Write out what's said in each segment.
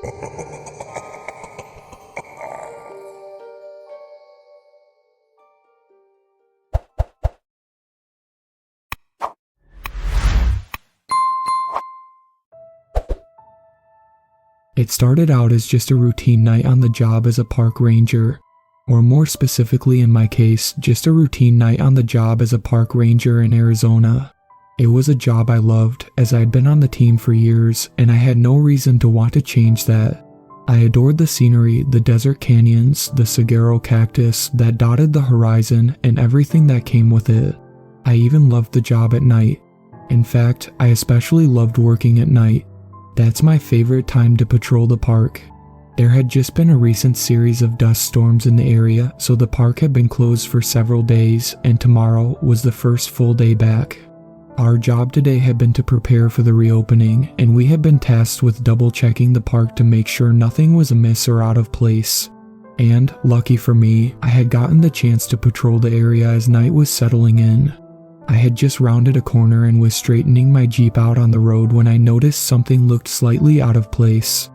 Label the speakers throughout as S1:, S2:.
S1: It started out as just a routine night on the job as a park ranger, or more specifically in my case, just a routine night on the job as a park ranger in Arizona. It was a job I loved, as I had been on the team for years, and I had no reason to want to change that. I adored the scenery, the desert canyons, the saguaro cactus that dotted the horizon, and everything that came with it. I even loved the job at night. In fact, I especially loved working at night. That's my favorite time to patrol the park. There had just been a recent series of dust storms in the area, so the park had been closed for several days, and tomorrow was the first full day back. Our job today had been to prepare for the reopening, and we had been tasked with double-checking the park to make sure nothing was amiss or out of place. And, lucky for me, I had gotten the chance to patrol the area as night was settling in. I had just rounded a corner and was straightening my Jeep out on the road when I noticed something looked slightly out of place.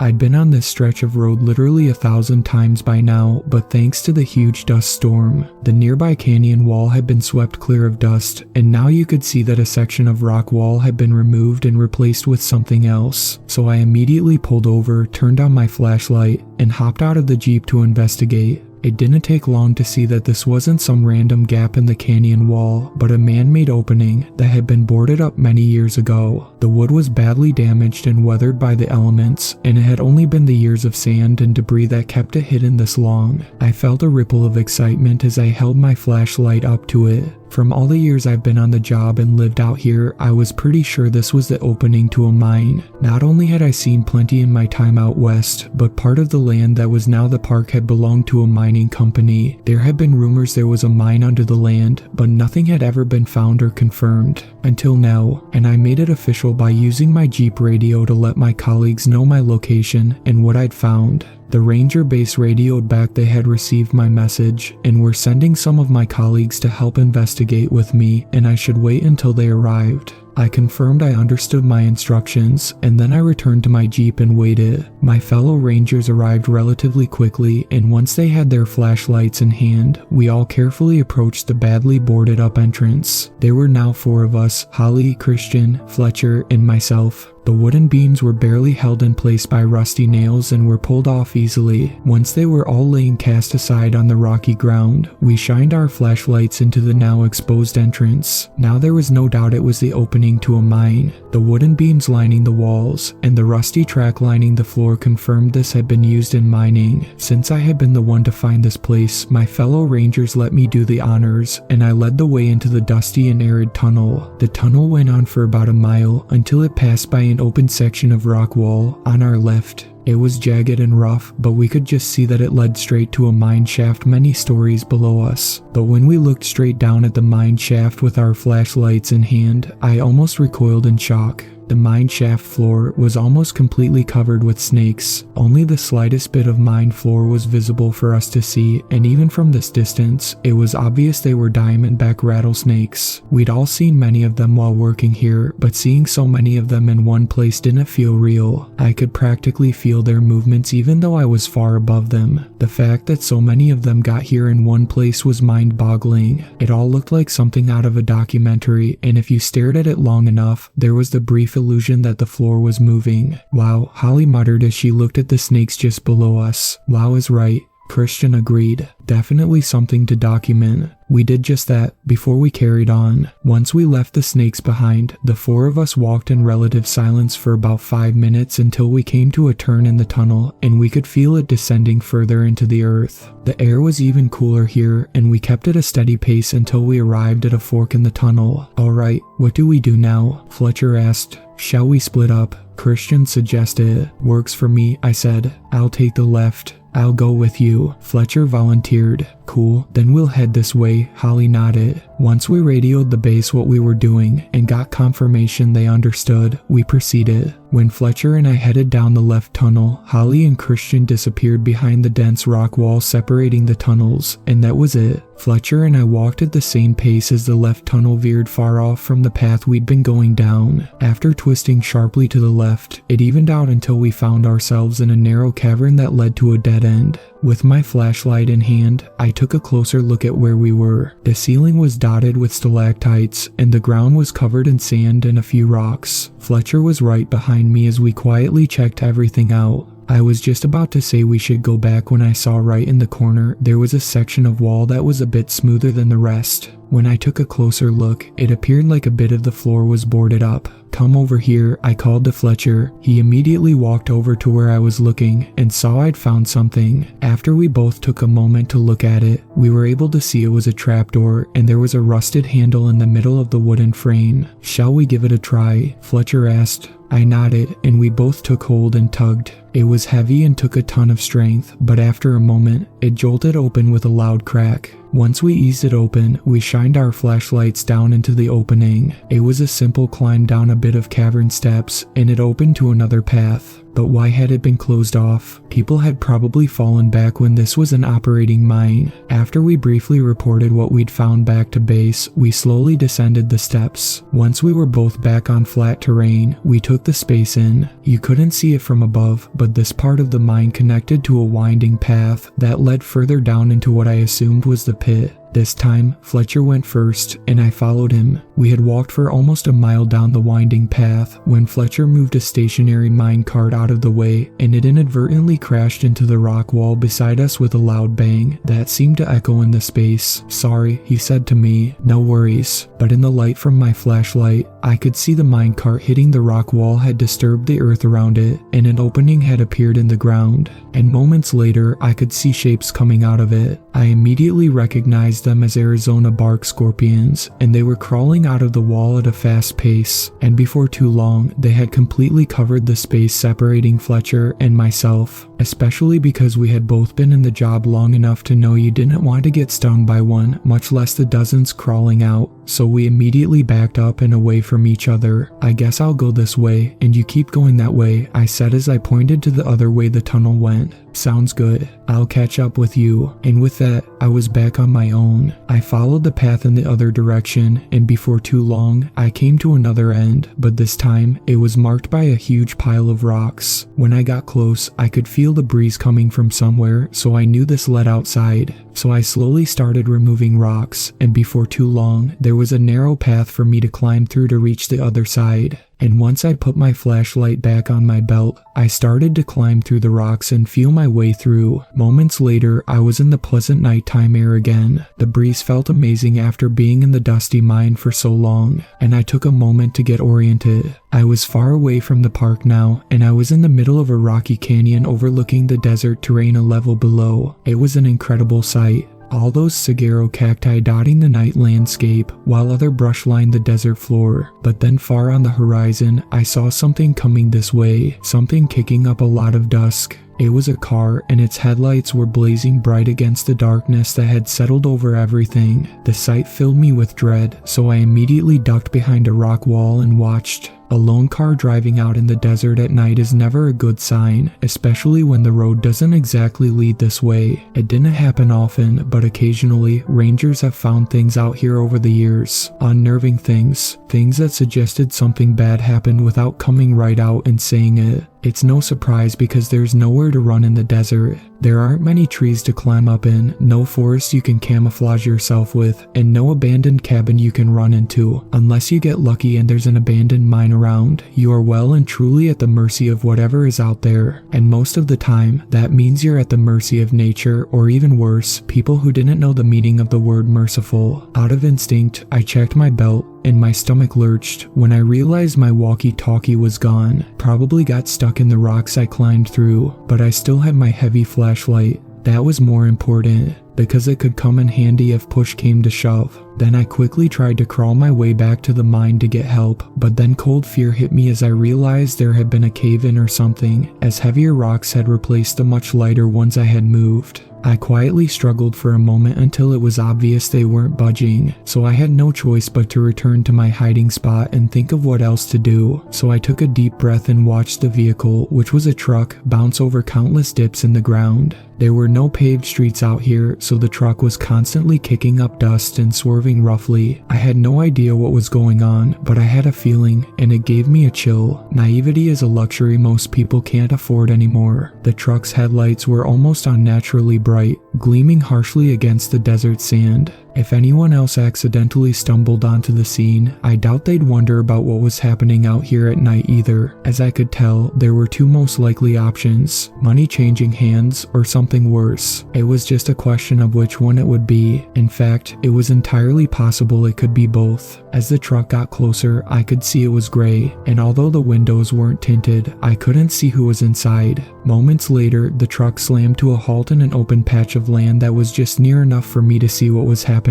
S1: I'd been on this stretch of road literally 1,000 times by now, but thanks to the huge dust storm, the nearby canyon wall had been swept clear of dust, and now you could see that a section of rock wall had been removed and replaced with something else. So I immediately pulled over, turned on my flashlight, and hopped out of the Jeep to investigate. It didn't take long to see that this wasn't some random gap in the canyon wall, but a man-made opening that had been boarded up many years ago. The wood was badly damaged and weathered by the elements, and it had only been the years of sand and debris that kept it hidden this long. I felt a ripple of excitement as I held my flashlight up to it. From all the years I've been on the job and lived out here, I was pretty sure this was the opening to a mine. Not only had I seen plenty in my time out west, but part of the land that was now the park had belonged to a mining company. There had been rumors there was a mine under the land, but nothing had ever been found or confirmed. Until now, and I made it official by using my Jeep radio to let my colleagues know my location and what I'd found. The ranger base radioed back they had received my message and were sending some of my colleagues to help investigate with me, and I should wait until they arrived. I confirmed I understood my instructions, and then I returned to my Jeep and waited. My fellow rangers arrived relatively quickly, and once they had their flashlights in hand, we all carefully approached the badly boarded up entrance. There were now 4 of us: Holly, Christian, Fletcher, and myself. The wooden beams were barely held in place by rusty nails and were pulled off easily. Once they were all laying cast aside on the rocky ground, we shined our flashlights into the now exposed entrance. Now there was no doubt it was the opening to a mine. The wooden beams lining the walls and the rusty track lining the floor confirmed this had been used in mining. Since I had been the one to find this place, my fellow rangers let me do the honors, and I led the way into the dusty and arid tunnel. The tunnel went on for about a mile until it passed by an open section of rock wall on our left. It was jagged and rough, but we could just see that it led straight to a mine shaft many stories below us. But when we looked straight down at the mine shaft with our flashlights in hand, I almost recoiled in shock. The mine shaft floor was almost completely covered with snakes. Only the slightest bit of mine floor was visible for us to see, and even from this distance, it was obvious they were diamondback rattlesnakes. We'd all seen many of them while working here, but seeing so many of them in one place didn't feel real. I could practically feel their movements even though I was far above them. The fact that so many of them got here in one place was mind-boggling. It all looked like something out of a documentary, and if you stared at it long enough, there was the brief illusion that the floor was moving. Wow, Holly muttered as she looked at the snakes just below us. Wow is right. Christian agreed. Definitely something to document. We did just that before we carried on. Once we left the snakes behind, the 4 of us walked in relative silence for about 5 minutes until we came to a turn in the tunnel and we could feel it descending further into the earth. The air was even cooler here and we kept at a steady pace until we arrived at a fork in the tunnel. Alright, what do we do now? Fletcher asked. Shall we split up? Christian suggested. Works for me, I said. I'll take the left. I'll go with you, Fletcher volunteered. Cool, then we'll head this way, Holly nodded. Once we radioed the base what we were doing and got confirmation they understood, we proceeded. When Fletcher and I headed down the left tunnel, Holly and Christian disappeared behind the dense rock wall separating the tunnels, and that was it. Fletcher and I walked at the same pace as the left tunnel veered far off from the path we'd been going down. After twisting sharply to the left, it evened out until we found ourselves in a narrow cavern that led to a dead end. With my flashlight in hand, I took a closer look at where we were. The ceiling was dotted with stalactites, and the ground was covered in sand and a few rocks. Fletcher was right behind me as we quietly checked everything out. I was just about to say we should go back when I saw right in the corner there was a section of wall that was a bit smoother than the rest. When I took a closer look, it appeared like a bit of the floor was boarded up. "Come over here," I called to Fletcher. He immediately walked over to where I was looking and saw I'd found something. After we both took a moment to look at it, we were able to see it was a trapdoor and there was a rusted handle in the middle of the wooden frame. "Shall we give it a try?" Fletcher asked. I nodded, and we both took hold and tugged. It was heavy and took a ton of strength, but after a moment, it jolted open with a loud crack. Once we eased it open, we shined our flashlights down into the opening. It was a simple climb down a bit of cavern steps, and it opened to another path. But why had it been closed off? People had probably fallen back when this was an operating mine. After we briefly reported what we'd found back to base, we slowly descended the steps. Once we were both back on flat terrain, we took the space in. You couldn't see it from above, but this part of the mine connected to a winding path that led further down into what I assumed was the pit. This time, Fletcher went first, and I followed him. We had walked for almost a mile down the winding path when Fletcher moved a stationary mine cart out of the way, and it inadvertently crashed into the rock wall beside us with a loud bang that seemed to echo in the space. "Sorry," he said to me. "No worries." But in the light from my flashlight, I could see the mine cart hitting the rock wall had disturbed the earth around it, and an opening had appeared in the ground. And moments later, I could see shapes coming out of it. I immediately recognized them as Arizona bark scorpions, and they were crawling out of the wall at a fast pace, and before too long, they had completely covered the space separating Fletcher and myself, especially because we had both been in the job long enough to know you didn't want to get stung by one, much less the dozens crawling out, so we immediately backed up and away from each other. "I guess I'll go this way, and you keep going that way," I said as I pointed to the other way the tunnel went. "Sounds good. I'll catch up with you." And with that, I was back on my own. I followed the path in the other direction, and before too long, I came to another end, but this time, it was marked by a huge pile of rocks. When I got close, I could feel the breeze coming from somewhere, so I knew this led outside. So I slowly started removing rocks, and before too long, there was a narrow path for me to climb through to reach the other side. And once I put my flashlight back on my belt, I started to climb through the rocks and feel my way through. Moments later, I was in the pleasant nighttime air again. The breeze felt amazing after being in the dusty mine for so long, and I took a moment to get oriented. I was far away from the park now, and I was in the middle of a rocky canyon overlooking the desert terrain a level below. It was an incredible sight. All those saguaro cacti dotting the night landscape, while other brush lined the desert floor. But then far on the horizon, I saw something coming this way, something kicking up a lot of dusk. It was a car, and its headlights were blazing bright against the darkness that had settled over everything. The sight filled me with dread, so I immediately ducked behind a rock wall and watched. A lone car driving out in the desert at night is never a good sign, especially when the road doesn't exactly lead this way. It didn't happen often, but occasionally, rangers have found things out here over the years. Unnerving things that suggested something bad happened without coming right out and saying it. It's no surprise because there's nowhere to run in the desert. There aren't many trees to climb up in, no forest you can camouflage yourself with, and no abandoned cabin you can run into. Unless you get lucky and there's an abandoned mine around, you are well and truly at the mercy of whatever is out there. And most of the time, that means you're at the mercy of nature, or even worse, people who didn't know the meaning of the word merciful. Out of instinct, I checked my belt, and my stomach lurched when I realized my walkie-talkie was gone. Probably got stuck in the rocks I climbed through, but I still had my heavy flashlight. That was more important. because it could come in handy if push came to shove. Then I quickly tried to crawl my way back to the mine to get help, but then cold fear hit me as I realized there had been a cave-in or something, as heavier rocks had replaced the much lighter ones I had moved. I quietly struggled for a moment until it was obvious they weren't budging, so I had no choice but to return to my hiding spot and think of what else to do. So I took a deep breath and watched the vehicle, which was a truck, bounce over countless dips in the ground. There were no paved streets out here, so the truck was constantly kicking up dust and swerving roughly. I had no idea what was going on, but I had a feeling, and it gave me a chill. Naivety is a luxury most people can't afford anymore. The truck's headlights were almost unnaturally bright, gleaming harshly against the desert sand. If anyone else accidentally stumbled onto the scene, I doubt they'd wonder about what was happening out here at night either. As I could tell, there were two most likely options: money changing hands or something worse. It was just a question of which one it would be. In fact, it was entirely possible it could be both. As the truck got closer, I could see it was gray, and although the windows weren't tinted, I couldn't see who was inside. Moments later, the truck slammed to a halt in an open patch of land that was just near enough for me to see what was happening.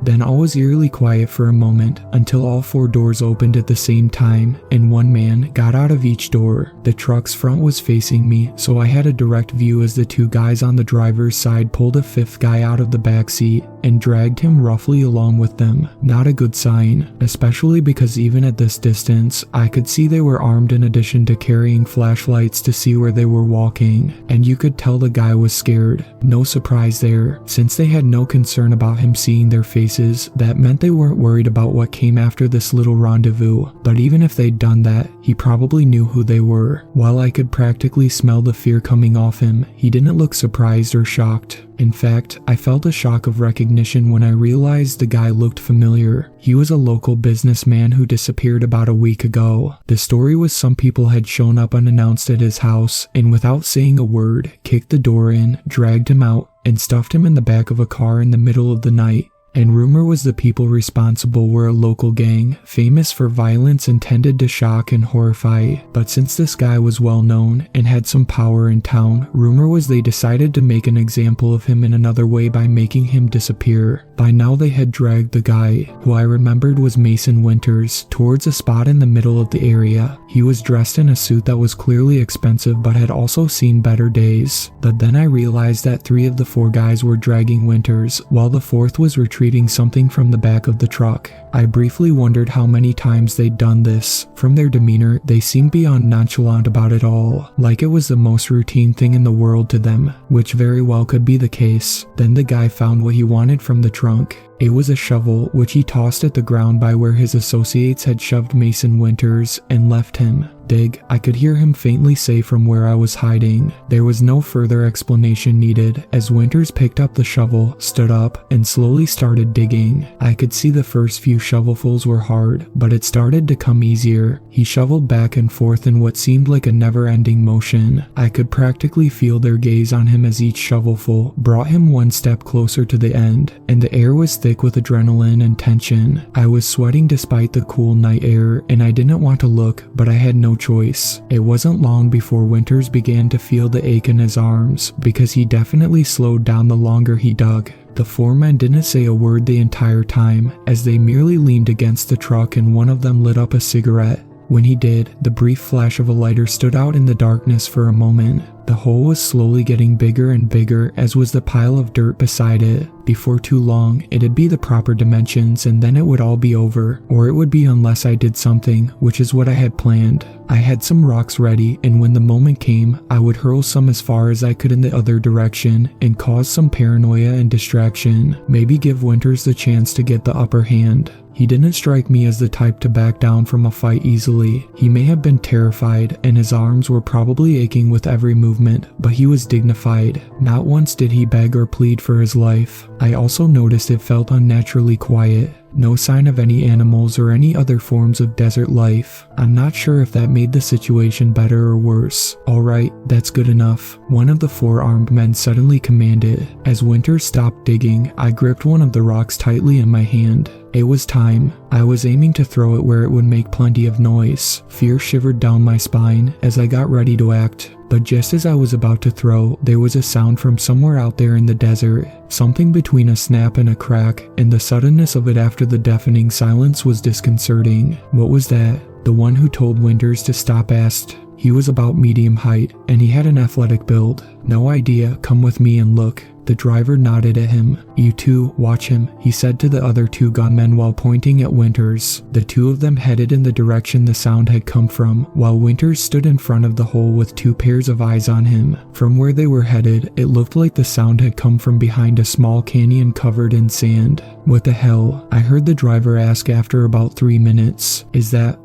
S1: Then all was eerily quiet for a moment, until all four doors opened at the same time, and one man got out of each door. The truck's front was facing me, so I had a direct view as the two guys on the driver's side pulled a fifth guy out of the back seat and dragged him roughly along with them. Not a good sign, especially because even at this distance, I could see they were armed in addition to carrying flashlights to see where they were walking, and you could tell the guy was scared. No surprise there, since they had no concern about him seeing their faces. That meant they weren't worried about what came after this little rendezvous, but even if they'd done that, he probably knew who they were. While I could practically smell the fear coming off him, he didn't look surprised or shocked. In fact, I felt a shock of recognition when I realized the guy looked familiar. He was a local businessman who disappeared about a week ago. The story was some people had shown up unannounced at his house, and without saying a word, kicked the door in, dragged him out, and stuffed him in the back of a car in the middle of the night. And rumor was the people responsible were a local gang, famous for violence intended to shock and horrify. But since this guy was well known and had some power in town, rumor was they decided to make an example of him in another way by making him disappear. By now they had dragged the guy, who I remembered was Mason Winters, towards a spot in the middle of the area. He was dressed in a suit that was clearly expensive but had also seen better days. But then I realized that 3 of the 4 guys were dragging Winters, while the 4th was retrieving something from the back of the truck. I briefly wondered how many times they'd done this. From their demeanor, they seemed beyond nonchalant about it all, like it was the most routine thing in the world to them, which very well could be the case. Then the guy found what he wanted from the trunk. It was a shovel, which he tossed at the ground by where his associates had shoved Mason Winters and left him. "Dig," I could hear him faintly say from where I was hiding. There was no further explanation needed, as Winters picked up the shovel, stood up, and slowly started digging. I could see the first few shovelfuls were hard, but it started to come easier. He shoveled back and forth in what seemed like a never-ending motion. I could practically feel their gaze on him as each shovelful brought him one step closer to the end, and the air was thick with adrenaline and tension. I was sweating despite the cool night air, and I didn't want to look, but I had no choice. It wasn't long before Winters began to feel the ache in his arms, because he definitely slowed down the longer he dug. The 4 men didn't say a word the entire time, as they merely leaned against the truck and one of them lit up a cigarette. When he did, the brief flash of a lighter stood out in the darkness for a moment. The hole was slowly getting bigger and bigger, as was the pile of dirt beside it. Before too long, it'd be the proper dimensions, and then it would all be over. Or it would be unless I did something, which is what I had planned. I had some rocks ready, and when the moment came, I would hurl some as far as I could in the other direction, and cause some paranoia and distraction. Maybe give Winters the chance to get the upper hand. He didn't strike me as the type to back down from a fight easily. He may have been terrified, and his arms were probably aching with every movement, but he was dignified. Not once did he beg or plead for his life. I also noticed it felt unnaturally quiet. No sign of any animals or any other forms of desert life. I'm not sure if that made the situation better or worse. "Alright, that's good enough," one of the 4 armed men suddenly commanded. As Winters stopped digging, I gripped one of the rocks tightly in my hand. It was time. I was aiming to throw it where it would make plenty of noise. Fear shivered down my spine as I got ready to act. But just as I was about to throw, there was a sound from somewhere out there in the desert. Something between a snap and a crack, and the suddenness of it after the deafening silence was disconcerting. What was that? The one who told Winters to stop asked. He was about medium height, and he had an athletic build. No idea, come with me and look. The driver nodded at him. You two, watch him, he said to the other two gunmen while pointing at Winters. The two of them headed in the direction the sound had come from, while Winters stood in front of the hole with two pairs of eyes on him. From where they were headed, it looked like the sound had come from behind a small canyon covered in sand. What the hell? I heard the driver ask after about 3 minutes.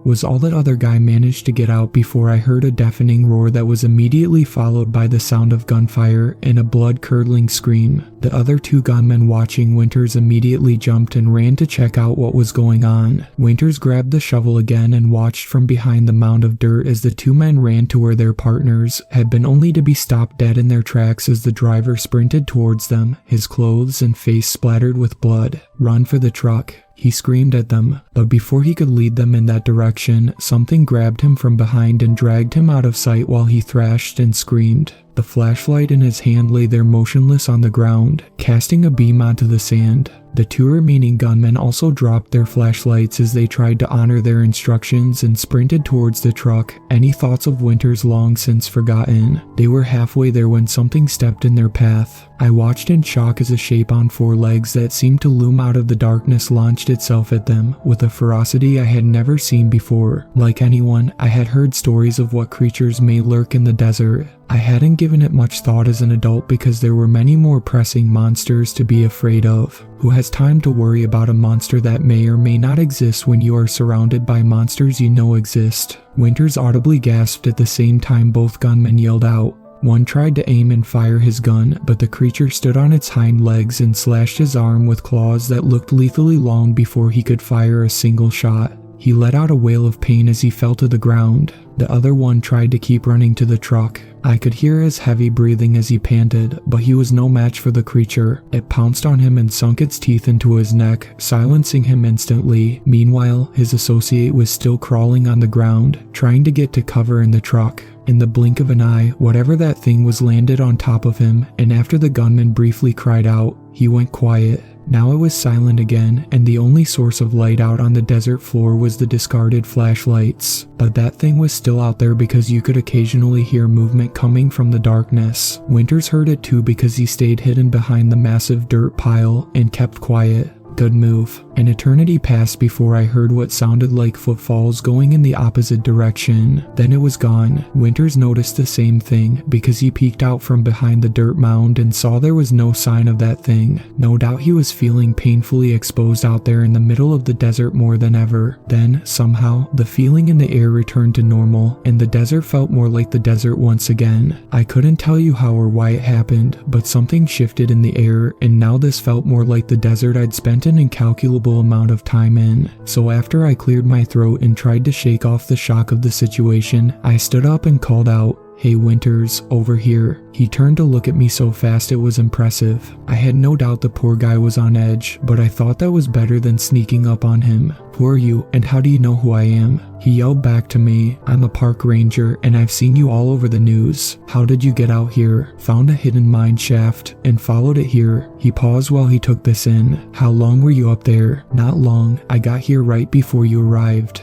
S1: Was all that other guy managed to get out before I heard a deafening roar that was immediately followed by the sound of gunfire and a blood-curdling scream. The other two gunmen watching Winters immediately jumped and ran to check out what was going on. Winters grabbed the shovel again and watched from behind the mound of dirt as the two men ran to where their partners had been, only to be stopped dead in their tracks as the driver sprinted towards them, his clothes and face splattered with blood. Run for the truck, he screamed at them, but before he could lead them in that direction, something grabbed him from behind and dragged him out of sight while he thrashed and screamed. The flashlight in his hand lay there motionless on the ground, casting a beam onto the sand. The two remaining gunmen also dropped their flashlights as they tried to honor their instructions and sprinted towards the truck, any thoughts of Winters long since forgotten. They were halfway there when something stepped in their path. I watched in shock as a shape on 4 legs that seemed to loom out of the darkness launched itself at them with a ferocity I had never seen before. Like anyone, I had heard stories of what creatures may lurk in the desert. I hadn't given it much thought as an adult because there were many more pressing monsters to be afraid of. Who has time to worry about a monster that may or may not exist when you are surrounded by monsters you know exist? Winters audibly gasped at the same time both gunmen yelled out. One tried to aim and fire his gun, but the creature stood on its hind legs and slashed his arm with claws that looked lethally long before he could fire a single shot. He let out a wail of pain as he fell to the ground. The other one tried to keep running to the truck. I could hear his heavy breathing as he panted, but he was no match for the creature. It pounced on him and sunk its teeth into his neck, silencing him instantly. Meanwhile, his associate was still crawling on the ground, trying to get to cover in the truck. In the blink of an eye, whatever that thing was landed on top of him, and after the gunman briefly cried out, he went quiet. Now it was silent again, and the only source of light out on the desert floor was the discarded flashlights. But that thing was still out there because you could occasionally hear movement coming from the darkness. Winters heard it too because he stayed hidden behind the massive dirt pile and kept quiet. Good move. An eternity passed before I heard what sounded like footfalls going in the opposite direction. Then it was gone. Winters noticed the same thing because he peeked out from behind the dirt mound and saw there was no sign of that thing. No doubt he was feeling painfully exposed out there in the middle of the desert more than ever. Then, somehow, the feeling in the air returned to normal, and the desert felt more like the desert once again. I couldn't tell you how or why it happened, but something shifted in the air, and now this felt more like the desert I'd spent an incalculable amount of time in. So after I cleared my throat and tried to shake off the shock of the situation, I stood up and called out, "Hey Winters, over here." He turned to look at me so fast it was impressive. I had no doubt the poor guy was on edge, but I thought that was better than sneaking up on him. "Who are you, and how do you know who I am?" He yelled back to me, "I'm a park ranger, and I've seen you all over the news. How did you get out here?" "Found a hidden mine shaft, and followed it here." He paused while he took this in. "How long were you up there?" "Not long. I got here right before you arrived."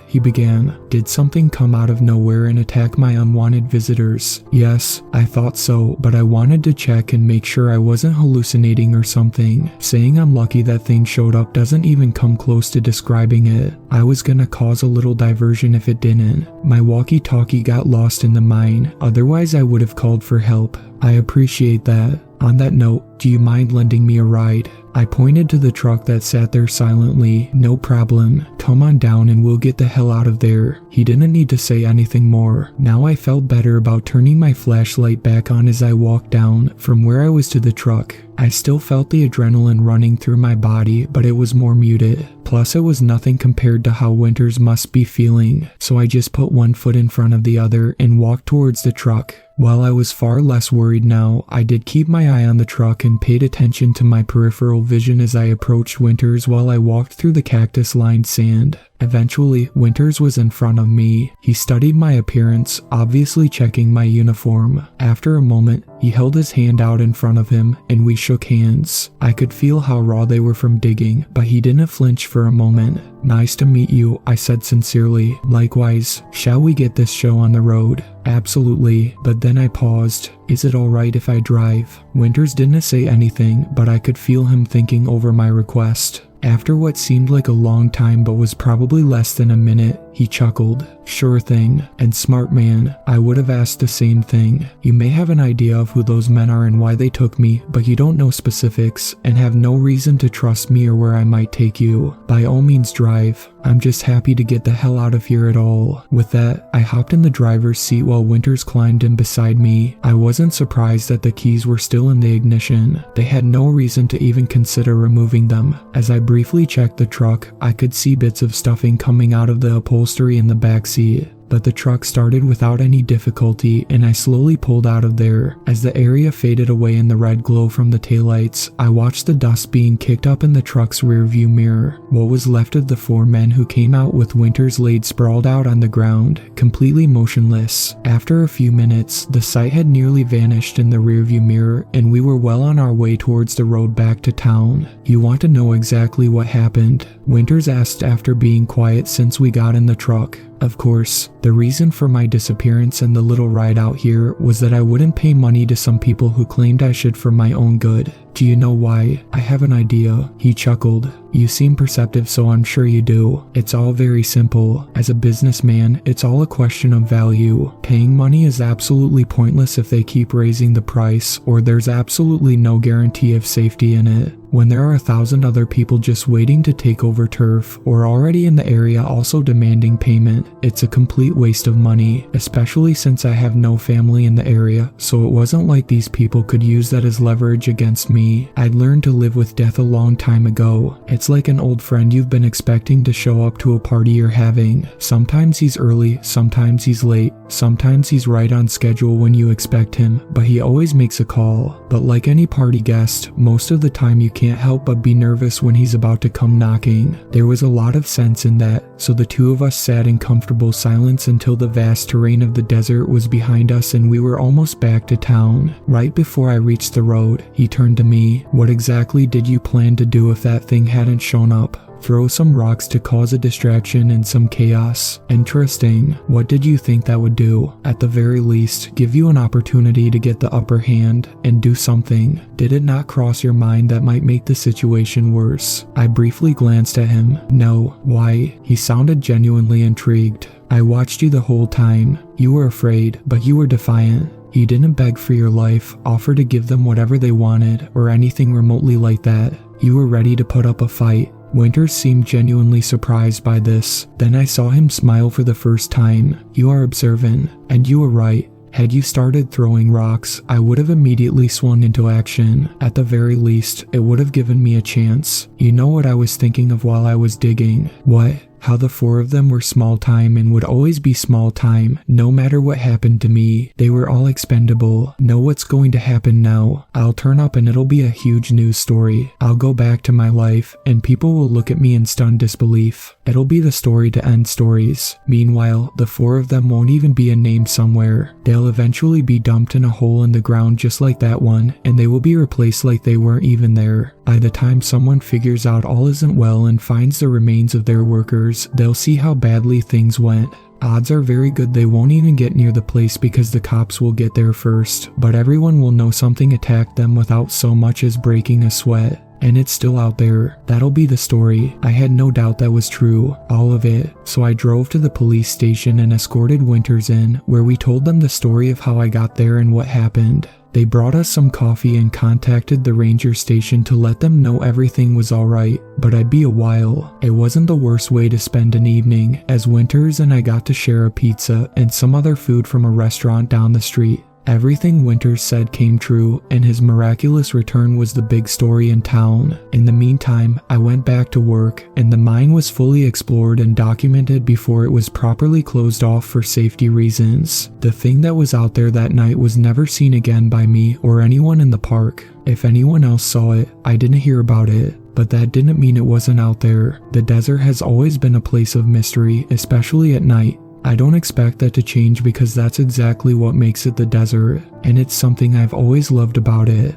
S1: He began. "Did something come out of nowhere and attack my unwanted visitors?" "Yes, I thought so, but I wanted to check and make sure I wasn't hallucinating or something. Saying I'm lucky that thing showed up doesn't even come close to describing it. I was gonna cause a little diversion if it didn't. My walkie-talkie got lost in the mine, otherwise I would have called for help." "I appreciate that. On that note, do you mind lending me a ride?" I pointed to the truck that sat there silently. "No problem. Come on down and we'll get the hell out of there." He didn't need to say anything more. Now I felt better about turning my flashlight back on as I walked down from where I was to the truck. I still felt the adrenaline running through my body, but it was more muted. Plus it was nothing compared to how Winters must be feeling, so I just put one foot in front of the other and walked towards the truck. While I was far less worried now, I did keep my eye on the truck and paid attention to my peripheral vision as I approached Winters while I walked through the cactus-lined sand. Eventually, Winters was in front of me. He studied my appearance, obviously checking my uniform. After a moment, he held his hand out in front of him and we shook hands. I could feel how raw they were from digging, but he didn't flinch for a moment. "Nice to meet you," I said sincerely. "Likewise. Shall we get this show on the road?" "Absolutely," but then I paused. "Is it alright if I drive?" Winters didn't say anything, but I could feel him thinking over my request. After what seemed like a long time but was probably less than a minute, he chuckled. "Sure thing. And smart man, I would have asked the same thing. You may have an idea of who those men are and why they took me, but you don't know specifics and have no reason to trust me or where I might take you. By all means drive. I'm just happy to get the hell out of here at all." With that, I hopped in the driver's seat while Winters climbed in beside me. I wasn't surprised that the keys were still in the ignition. They had no reason to even consider removing them. As I briefly checked the truck, I could see bits of stuffing coming out of the upholstery in the back seat. But the truck started without any difficulty and I slowly pulled out of there. As the area faded away in the red glow from the taillights, I watched the dust being kicked up in the truck's rearview mirror. What was left of the four men who came out with Winters laid sprawled out on the ground, completely motionless. After a few minutes, the sight had nearly vanished in the rearview mirror and we were well on our way towards the road back to town. "You want to know exactly what happened?" Winters asked after being quiet since we got in the truck. Of course, the reason for my disappearance and the little ride out here was that I wouldn't pay money to some people who claimed I should for my own good. "Do you know why?" "I have an idea." He chuckled. "You seem perceptive, so I'm sure you do. It's all very simple. As a businessman, it's all a question of value. Paying money is absolutely pointless if they keep raising the price, or there's absolutely no guarantee of safety in it. When there are 1,000 other people just waiting to take over turf, or already in the area also demanding payment, it's a complete waste of money, especially since I have no family in the area, so it wasn't like these people could use that as leverage against me. I'd learned to live with death a long time ago. It's like an old friend you've been expecting to show up to a party you're having. Sometimes he's early, sometimes he's late, sometimes he's right on schedule when you expect him, but he always makes a call. But like any party guest, most of the time you can't help but be nervous when he's about to come knocking. There was a lot of sense in that, so the two of us sat in comfortable silence until the vast terrain of the desert was behind us and we were almost back to town. Right before I reached the road, he turned to me. "What exactly did you plan to do if that thing hadn't shown up?" "Throw some rocks to cause a distraction and some chaos." "Interesting. What did you think that would do?" "At the very least, give you an opportunity to get the upper hand and do something." "Did it not cross your mind that might make the situation worse?" I briefly glanced at him. "No. Why?" He sounded genuinely intrigued. "I watched you the whole time. You were afraid, but you were defiant. You didn't beg for your life, offer to give them whatever they wanted, or anything remotely like that. You were ready to put up a fight." Winters seemed genuinely surprised by this. Then I saw him smile for the first time. "You are observant, and you were right. Had you started throwing rocks, I would have immediately swung into action. At the very least, it would have given me a chance. You know what I was thinking of while I was digging?" "What?" "How the four of them were small time and would always be small time, no matter what happened to me. They were all expendable. Know what's going to happen now. I'll turn up and it'll be a huge news story. I'll go back to my life, and people will look at me in stunned disbelief. It'll be the story to end stories. Meanwhile, the four of them won't even be a name somewhere. They'll eventually be dumped in a hole in the ground just like that one, and they will be replaced like they weren't even there. By the time someone figures out all isn't well and finds the remains of their workers, they'll see how badly things went. Odds are very good they won't even get near the place because the cops will get there first, but everyone will know something attacked them without so much as breaking a sweat. And it's still out there. That'll be the story." I had no doubt that was true, all of it. So I drove to the police station and escorted Winters in, where we told them the story of how I got there and what happened. They brought us some coffee and contacted the ranger station to let them know everything was alright, but I'd be a while. It wasn't the worst way to spend an evening, as Winters and I got to share a pizza and some other food from a restaurant down the street. Everything Winters said came true, and his miraculous return was the big story in town. In the meantime, I went back to work, and the mine was fully explored and documented before it was properly closed off for safety reasons. The thing that was out there that night was never seen again by me or anyone in the park. If anyone else saw it, I didn't hear about it. but that didn't mean it wasn't out there. The desert has always been a place of mystery, especially at night. I don't expect that to change because that's exactly what makes it the desert, and it's something I've always loved about it.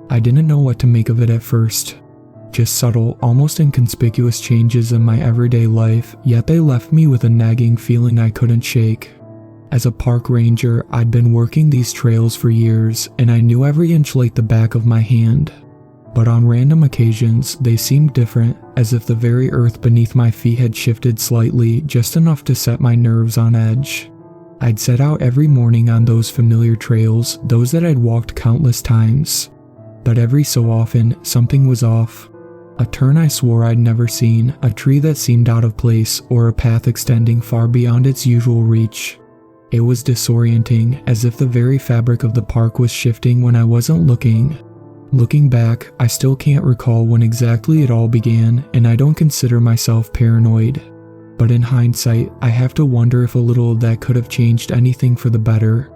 S1: I didn't know what to make of it at first. Just subtle, almost inconspicuous changes in my everyday life, yet they left me with a nagging feeling I couldn't shake. As a park ranger, I'd been working these trails for years, and I knew every inch like the back of my hand. But on random occasions, they seemed different, as if the very earth beneath my feet had shifted slightly, just enough to set my nerves on edge. I'd set out every morning on those familiar trails, those that I'd walked countless times. But every so often, something was off. A turn I swore I'd never seen, a tree that seemed out of place, or a path extending far beyond its usual reach. It was disorienting, as if the very fabric of the park was shifting when I wasn't looking. Looking back, I still can't recall when exactly it all began, and I don't consider myself paranoid. But in hindsight, I have to wonder if a little of that could have changed anything for the better.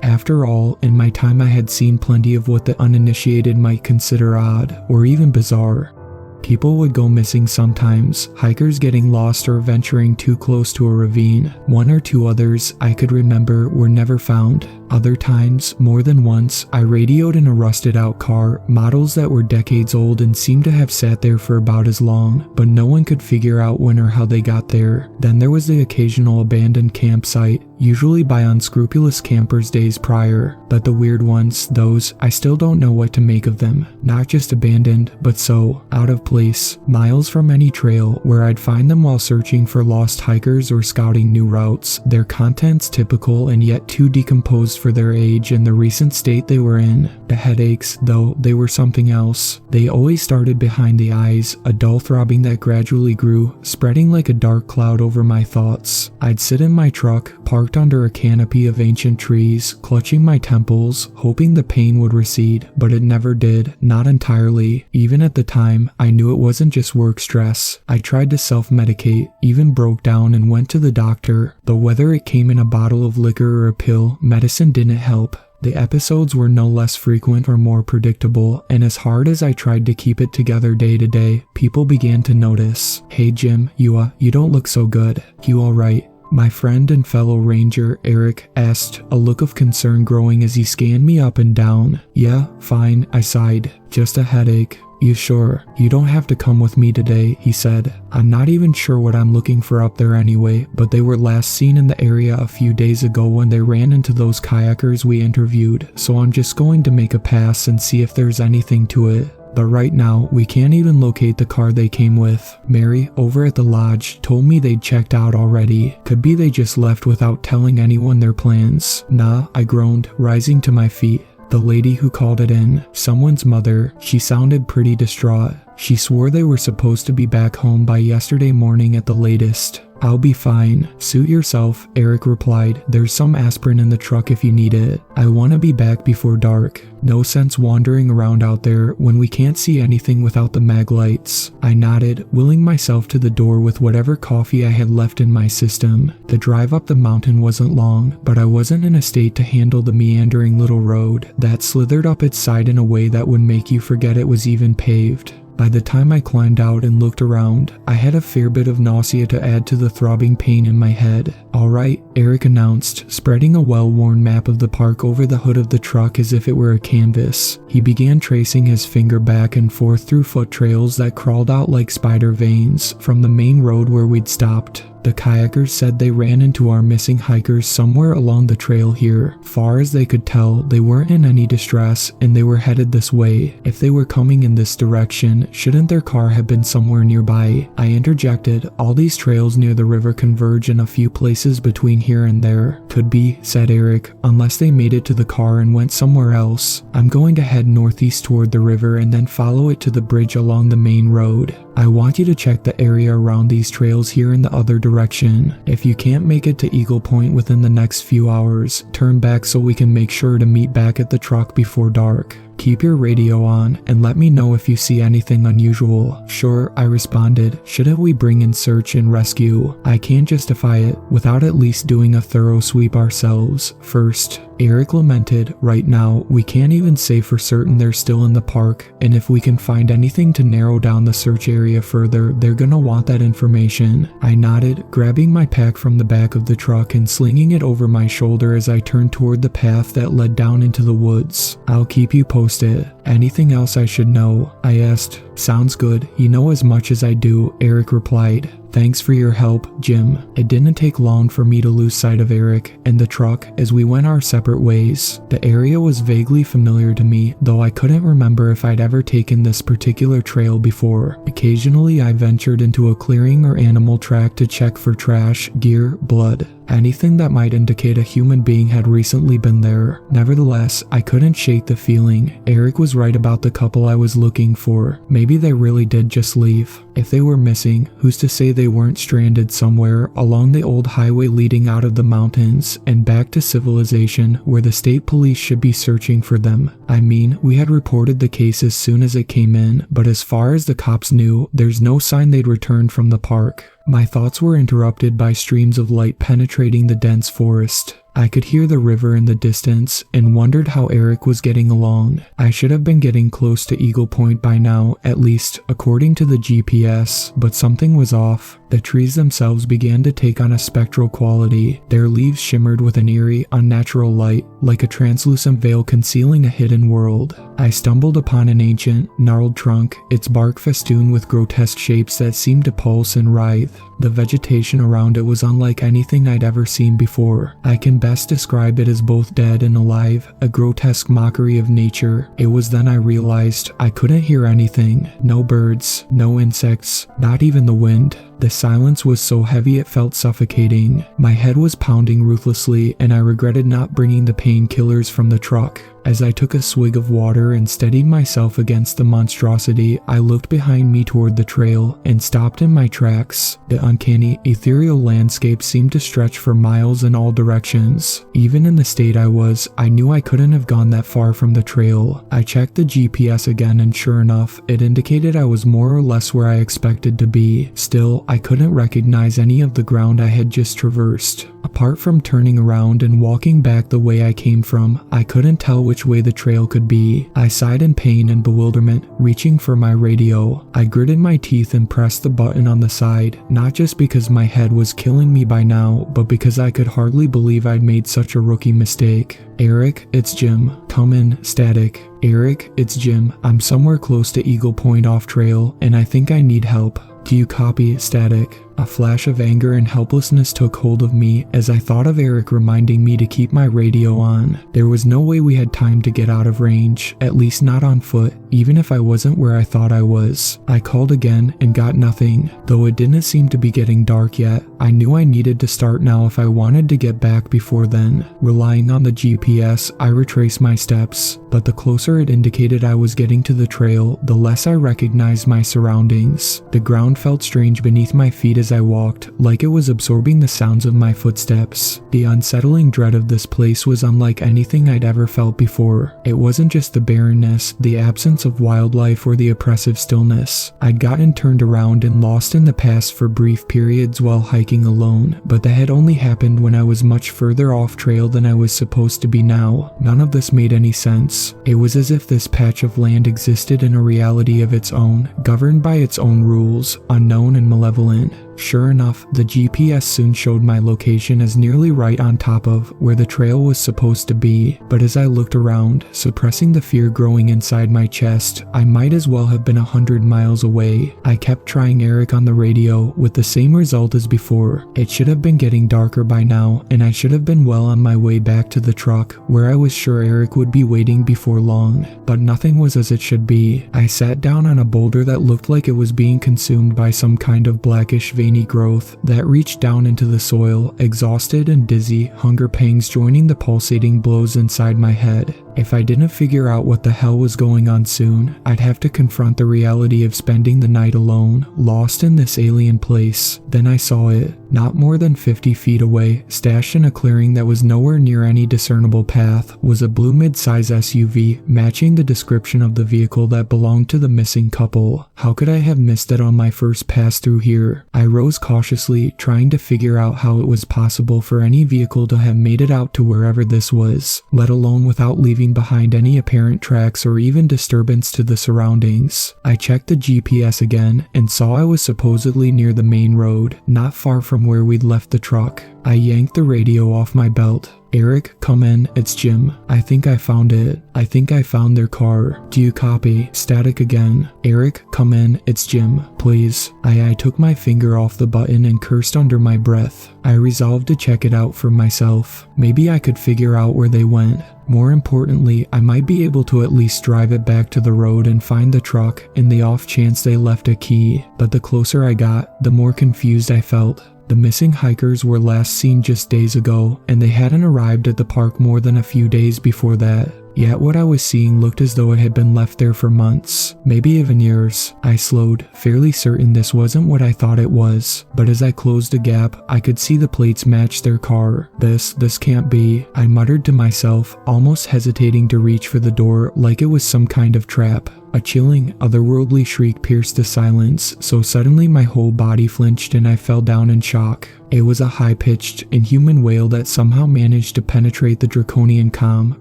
S1: After all, in my time I had seen plenty of what the uninitiated might consider odd, or even bizarre. People would go missing sometimes, hikers getting lost or venturing too close to a ravine. One or two others I could remember were never found. Other times, more than once, I radioed in a rusted out car, models that were decades old and seemed to have sat there for about as long, but no one could figure out when or how they got there. Then there was the occasional abandoned campsite, usually by unscrupulous campers days prior, but the weird ones, those, I still don't know what to make of them. Not just abandoned, but so, out of place, miles from any trail, where I'd find them while searching for lost hikers or scouting new routes, their contents typical and yet too decomposed for their age and the recent state they were in. The headaches, though, they were something else. They always started behind the eyes, a dull throbbing that gradually grew, spreading like a dark cloud over my thoughts. I'd sit in my truck, parked under a canopy of ancient trees, clutching my temples, hoping the pain would recede, but it never did, not entirely. Even at the time, I knew it wasn't just work stress. I tried to self-medicate, even broke down and went to the doctor, but whether it came in a bottle of liquor or a pill, medicine didn't help. The episodes were no less frequent or more predictable, and as hard as I tried to keep it together day to day, people began to notice. "Hey Jim, you don't look so good. You alright?" My friend and fellow ranger, Eric, asked, a look of concern growing as he scanned me up and down. "Yeah, fine," I sighed. "Just a headache." "You sure? You don't have to come with me today," he said. "I'm not even sure what I'm looking for up there anyway, but they were last seen in the area a few days ago when they ran into those kayakers we interviewed, so I'm just going to make a pass and see if there's anything to it. But right now, we can't even locate the car they came with. Mary, over at the lodge, told me they'd checked out already. Could be they just left without telling anyone their plans." "Nah," I groaned, rising to my feet. The lady who called it in, someone's mother, she sounded pretty distraught. She swore they were supposed to be back home by yesterday morning at the latest. "I'll be fine. Suit yourself," Eric replied. "There's some aspirin in the truck if you need it. I want to be back before dark. No sense wandering around out there when we can't see anything without the mag lights." I nodded, willing myself to the door with whatever coffee I had left in my system. The drive up the mountain wasn't long, but I wasn't in a state to handle the meandering little road that slithered up its side in a way that would make you forget it was even paved. By the time I climbed out and looked around, I had a fair bit of nausea to add to the throbbing pain in my head. "Alright," Eric announced, spreading a well-worn map of the park over the hood of the truck as if it were a canvas. He began tracing his finger back and forth through foot trails that crawled out like spider veins from the main road where we'd stopped. The kayakers said they ran into our missing hikers somewhere along the trail here. Far as they could tell, they weren't in any distress, and they were headed this way. If they were coming in this direction, shouldn't their car have been somewhere nearby? I interjected, "All these trails near the river converge in a few places between here and there." "Could be," said Eric, "unless they made it to the car and went somewhere else. I'm going to head northeast toward the river and then follow it to the bridge along the main road. I want you to check the area around these trails here in the other direction. If you can't make it to Eagle Point within the next few hours, turn back so we can make sure to meet back at the truck before dark. Keep your radio on and let me know if you see anything unusual." "Sure," I responded. "Shouldn't we bring in search and rescue? I can't justify it without at least doing a thorough sweep ourselves first." Eric lamented. "Right now, we can't even say for certain they're still in the park, and if we can find anything to narrow down the search area further, they're gonna want that information." I nodded, grabbing my pack from the back of the truck and slinging it over my shoulder as I turned toward the path that led down into the woods. "I'll keep you posted. Anything else I should know?" I asked. "Sounds good. You know as much as I do," Eric replied. "Thanks for your help, Jim." It didn't take long for me to lose sight of Eric and the truck as we went our separate ways. The area was vaguely familiar to me, though I couldn't remember if I'd ever taken this particular trail before. Occasionally I ventured into a clearing or animal track to check for trash, gear, blood, anything that might indicate a human being had recently been there. Nevertheless, I couldn't shake the feeling. Eric was right about the couple I was looking for. Maybe they really did just leave. If they were missing, who's to say they weren't stranded somewhere along the old highway leading out of the mountains and back to civilization where the state police should be searching for them? I mean, we had reported the case as soon as it came in, but as far as the cops knew, there's no sign they'd returned from the park. My thoughts were interrupted by streams of light penetrating the dense forest. I could hear the river in the distance and wondered how Eric was getting along. I should have been getting close to Eagle Point by now, at least according to the GPS, but something was off. The trees themselves began to take on a spectral quality. Their leaves shimmered with an eerie, unnatural light, like a translucent veil concealing a hidden world. I stumbled upon an ancient, gnarled trunk, its bark festooned with grotesque shapes that seemed to pulse and writhe. The vegetation around it was unlike anything I'd ever seen before. I can best describe it as both dead and alive, a grotesque mockery of nature. It was then I realized I couldn't hear anything. No birds, no insects, not even the wind. The silence was so heavy it felt suffocating. My head was pounding ruthlessly, and I regretted not bringing the painkillers from the truck. As I took a swig of water and steadied myself against the monstrosity, I looked behind me toward the trail and stopped in my tracks. The uncanny, ethereal landscape seemed to stretch for miles in all directions. Even in the state I was, I knew I couldn't have gone that far from the trail. I checked the GPS again, and sure enough, it indicated I was more or less where I expected to be. Still, I couldn't recognize any of the ground I had just traversed. Apart from turning around and walking back the way I came from, I couldn't tell which way the trail could be. I sighed in pain and bewilderment, reaching for my radio. I gritted my teeth and pressed the button on the side, not just because my head was killing me by now, but because I could hardly believe I'd made such a rookie mistake. "Eric, it's Jim. Come in, static." "Eric, it's Jim. I'm somewhere close to Eagle Point off trail, and I think I need help. Do you copy, static?" A flash of anger and helplessness took hold of me as I thought of Eric reminding me to keep my radio on. There was no way we had time to get out of range, at least not on foot, even if I wasn't where I thought I was. I called again and got nothing, though it didn't seem to be getting dark yet. I knew I needed to start now if I wanted to get back before then. Relying on the GPS, I retraced my steps, but the closer it indicated I was getting to the trail, the less I recognized my surroundings. The ground felt strange beneath my feet as I walked, like it was absorbing the sounds of my footsteps. The unsettling dread of this place was unlike anything I'd ever felt before. It wasn't just the barrenness, the absence of wildlife, or the oppressive stillness. I'd gotten turned around and lost in the past for brief periods while hiking alone, but that had only happened when I was much further off trail than I was supposed to be now. None of this made any sense. It was as if this patch of land existed in a reality of its own, governed by its own rules, unknown and malevolent. Sure enough, the GPS soon showed my location as nearly right on top of where the trail was supposed to be, but as I looked around, suppressing the fear growing inside my chest, I might as well have been 100 miles away. I kept trying Eric on the radio, with the same result as before. It should have been getting darker by now, and I should have been well on my way back to the truck, where I was sure Eric would be waiting before long, but nothing was as it should be. I sat down on a boulder that looked like it was being consumed by some kind of blackish veiny growth that reached down into the soil, exhausted and dizzy, hunger pangs joining the pulsating blows inside my head. If I didn't figure out what the hell was going on soon, I'd have to confront the reality of spending the night alone, lost in this alien place. Then I saw it, not more than 50 feet away, stashed in a clearing that was nowhere near any discernible path, was a blue mid-size SUV, matching the description of the vehicle that belonged to the missing couple. How could I have missed it on my first pass through here? I rose cautiously, trying to figure out how it was possible for any vehicle to have made it out to wherever this was, let alone without leaving behind any apparent tracks or even disturbance to the surroundings. I checked the GPS again and saw I was supposedly near the main road, not far from where we'd left the truck. I yanked the radio off my belt. "Eric, come in, it's Jim. I think I found it. I think I found their car. Do you copy?" Static again. "Eric, come in, it's Jim. Please." I took my finger off the button and cursed under my breath. I resolved to check it out for myself. Maybe I could figure out where they went. More importantly, I might be able to at least drive it back to the road and find the truck in the off chance they left a key. But the closer I got, the more confused I felt. The missing hikers were last seen just days ago, and they hadn't arrived at the park more than a few days before that. Yet what I was seeing looked as though it had been left there for months, maybe even years. I slowed, fairly certain this wasn't what I thought it was, but as I closed the gap, I could see the plates match their car. This can't be, I muttered to myself, almost hesitating to reach for the door like it was some kind of trap. A chilling, otherworldly shriek pierced the silence, so suddenly my whole body flinched and I fell down in shock. It was a high-pitched, inhuman wail that somehow managed to penetrate the draconian calm,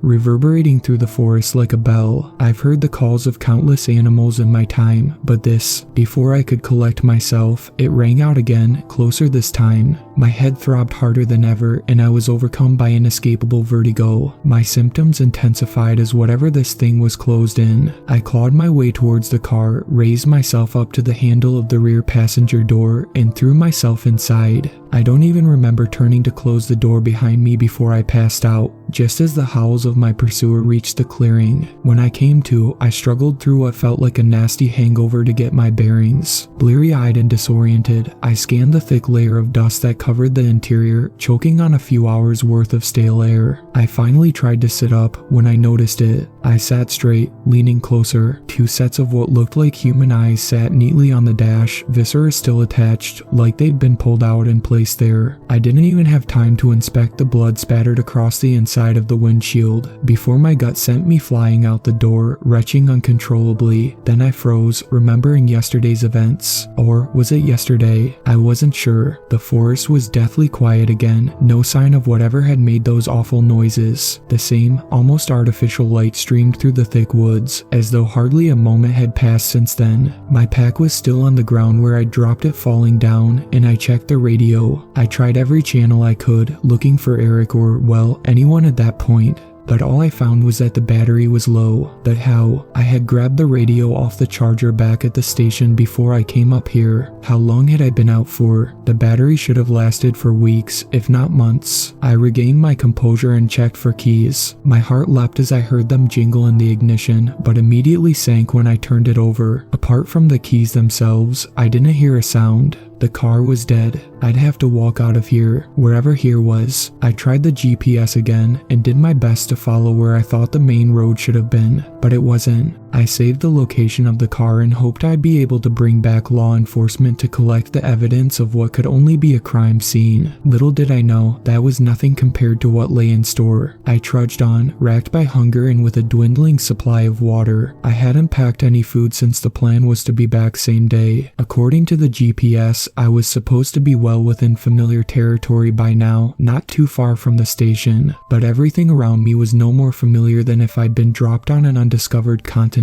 S1: reverberating through the forest like a bell. I've heard the calls of countless animals in my time, but this, before I could collect myself, it rang out again, closer this time. My head throbbed harder than ever, and I was overcome by inescapable vertigo. My symptoms intensified as whatever this thing was closed in. I clawed my way towards the car, raised myself up to the handle of the rear passenger door, and threw myself inside. I don't even remember turning to close the door behind me before I passed out, just as the howls of my pursuer reached the clearing. When I came to, I struggled through what felt like a nasty hangover to get my bearings. Bleary-eyed and disoriented, I scanned the thick layer of dust that covered the interior, choking on a few hours worth of stale air. I finally tried to sit up when I noticed it. I sat straight, leaning closer. 2 sets of what looked like human eyes sat neatly on the dash, viscera still attached, like they'd been pulled out and placed there. I didn't even have time to inspect the blood spattered across the inside of the windshield before my gut sent me flying out the door, retching uncontrollably. Then I froze, remembering yesterday's events. Or was it yesterday? I wasn't sure. The forest was deathly quiet again, no sign of whatever had made those awful noises. The same, almost artificial light streamed through the thick woods, as though hardly a moment had passed since then. My pack was still on the ground where I dropped it falling down, and I checked the radio. I tried every channel I could, looking for Eric or, well, anyone at that point. But all I found was that the battery was low. But how? I had grabbed the radio off the charger back at the station before I came up here. How long had I been out for? The battery should have lasted for weeks, if not months. I regained my composure and checked for keys. My heart leapt as I heard them jingle in the ignition, but immediately sank when I turned it over. Apart from the keys themselves, I didn't hear a sound. The car was dead. I'd have to walk out of here, wherever here was. I tried the GPS again and did my best to follow where I thought the main road should have been, but it wasn't. I saved the location of the car and hoped I'd be able to bring back law enforcement to collect the evidence of what could only be a crime scene. Little did I know that was nothing compared to what lay in store. I trudged on, racked by hunger and with a dwindling supply of water. I hadn't packed any food since the plan was to be back same day. According to the GPS, I was supposed to be well within familiar territory by now, not too far from the station, but everything around me was no more familiar than if I'd been dropped on an undiscovered continent.